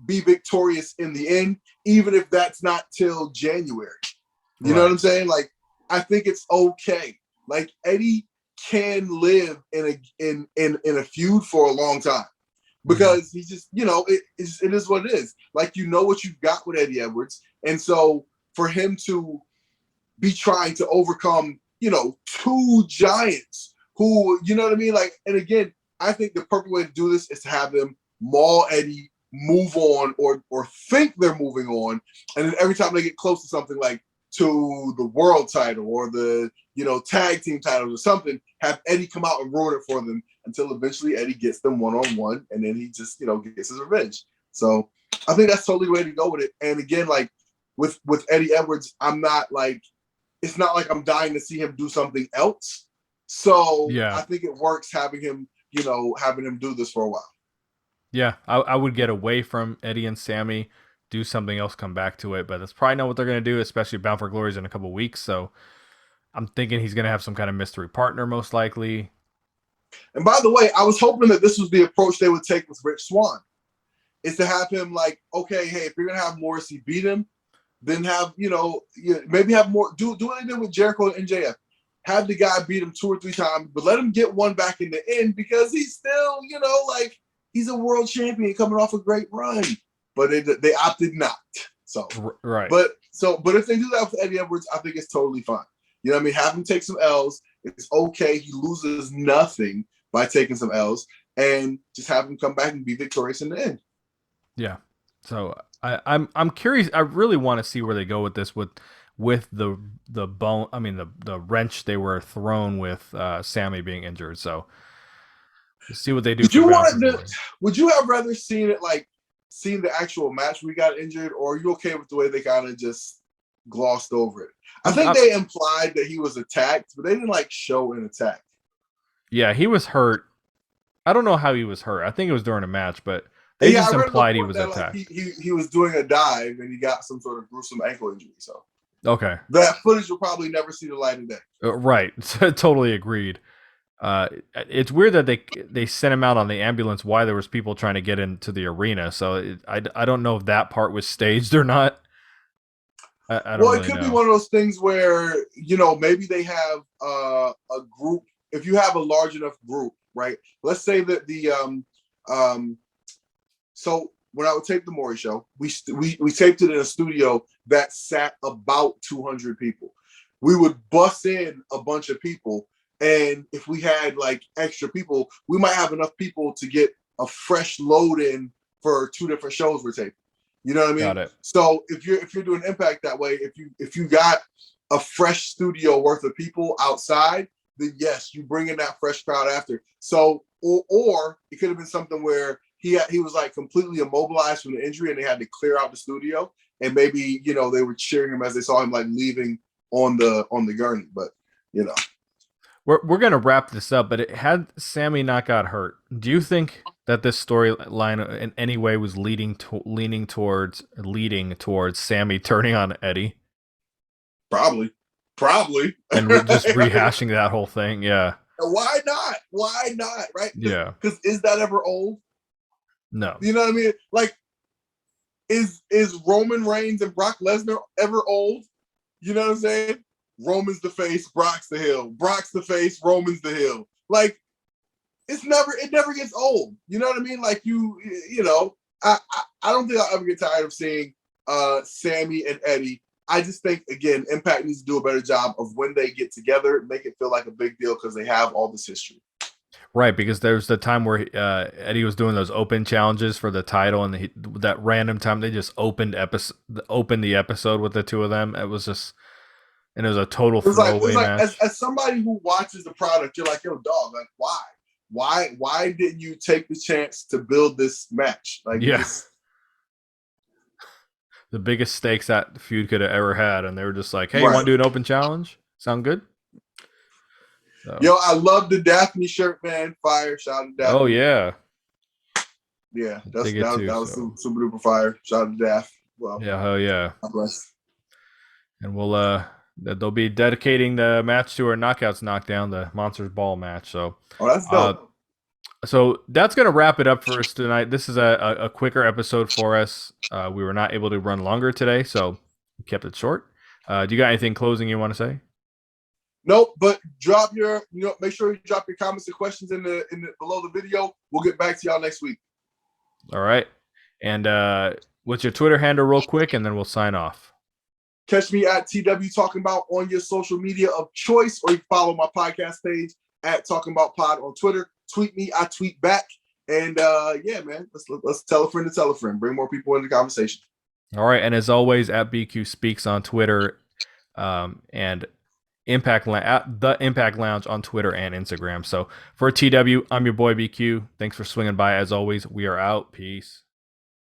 be victorious in the end, even if that's not till January. You know what I'm saying? Like, I think it's okay. Like, Eddie can live in a feud for a long time because he's just, it is what it is. Like, what you've got with Eddie Edwards. And so for him to be trying to overcome two giants who, you know what I mean? Like, and again, I think the perfect way to do this is to have them maul Eddie, move on, or think they're moving on, and then every time they get close to something like to the world title or the tag team titles or something, have Eddie come out and ruin it for them until eventually Eddie gets them one-on-one, and then he just gets his revenge. So I think that's totally the way to go with it. And again, like with Eddie Edwards, I'm not like, it's not like I'm dying to see him do something else. So yeah, I think it works having him do this for a while. yeah. I would get away from Eddie and Sammy, do something else, come back to it, but that's probably not what they're gonna do, especially Bound for Glory is in a couple weeks. So I'm thinking he's gonna have some kind of mystery partner, most likely. And by the way, I was hoping that this was the approach they would take with Rich Swann, is to have him like, okay, hey, if you're gonna have Morrissey beat him, then have maybe have more do what they did with Jericho and MJF. Have the guy beat him 2 or 3 times, but let him get one back in the end because he's still, like he's a world champion coming off a great run. But they opted not. So right. But if they do that with Eddie Edwards, I think it's totally fine. You know what I mean? Have him take some L's. It's okay. He loses nothing by taking some L's, and just have him come back and be victorious in the end. Yeah. So I'm curious. I really want to see where they go with this with the bone. I mean the wrench they were thrown with Sammy being injured. So let's see what they do. Would you have rather seen the actual match we got injured, or are you okay with the way they kind of just glossed over it? I think they implied that he was attacked, but they didn't show an attack. Yeah, he was hurt. I don't know how he was hurt. I think it was during a match, but they just implied he was attacked. He was doing a dive and he got some sort of gruesome ankle injury. So okay, that footage will probably never see the light of day. Right, totally agreed. It's weird that they sent him out on the ambulance while there was people trying to get into the arena. So I don't know if that part was staged or not. I don't well, really it could know. be one of those things where maybe they have a group. If you have a large enough group, right? Let's say that so when I would tape the Maury show, we taped it in a studio that sat about 200 people. We would bus in a bunch of people, and if we had extra people, we might have enough people to get a fresh load in for 2 different shows we're taping. You know what I mean? Got it. So if you're doing Impact that way, if you got a fresh studio worth of people outside, then yes, you bring in that fresh crowd after. So or it could have been something where he was completely immobilized from the injury and they had to clear out the studio, and maybe they were cheering him as they saw him leaving on the gurney. But we're gonna wrap this up. But had Sammy not got hurt, do you think that this storyline in any way was leading towards Sammy turning on Eddie? Probably, and we're just rehashing that whole thing? Yeah. Why not? Right? Yeah. Because is that ever old? No. You know what I mean? Is Roman Reigns and Brock Lesnar ever old? You know what I'm saying? Roman's the face, Brock's the heel. Brock's the face, Roman's the heel. It never gets old. You know what I mean? I don't think I'll ever get tired of seeing Sammy and Eddie. I just think, again, Impact needs to do a better job of when they get together, make it feel like a big deal because they have all this history. Right, because there's the time where Eddie was doing those open challenges for the title, and that random time they just opened the episode with the two of them. It was a total throwaway match. As somebody who watches the product, you're like, yo, dog, why? Why didn't you take the chance to build this match? The biggest stakes that feud could have ever had, and they were just like, hey, you want to do an open challenge? Sound good? So. Yo, I love the Daphne shirt, man. Fire. Shout out to Daphne. Oh, yeah. Yeah, that was super duper fire. Shout out to Daphne. Well, yeah, hell yeah. God bless. And they'll be dedicating the match to our Knockouts Knockdown, the Monsters Ball match. So, that's dope. So that's going to wrap it up for us tonight. This is a quicker episode for us. We were not able to run longer today, so we kept it short. Do you got anything closing you want to say? Nope, but make sure you drop your comments and questions in the below the video. We'll get back to y'all next week. All right. And what's your Twitter handle real quick, and then we'll sign off. Catch me at TW Talking About on your social media of choice, or you can follow my podcast page at Talking About Pod on Twitter. Tweet me, I tweet back. And yeah, man, let's tell a friend to tell a friend. Bring more people into the conversation. All right, and as always, at BQ Speaks on Twitter, and the Impact Lounge on Twitter and Instagram. So for TW, I'm your boy BQ. Thanks for swinging by. As always, we are out. Peace.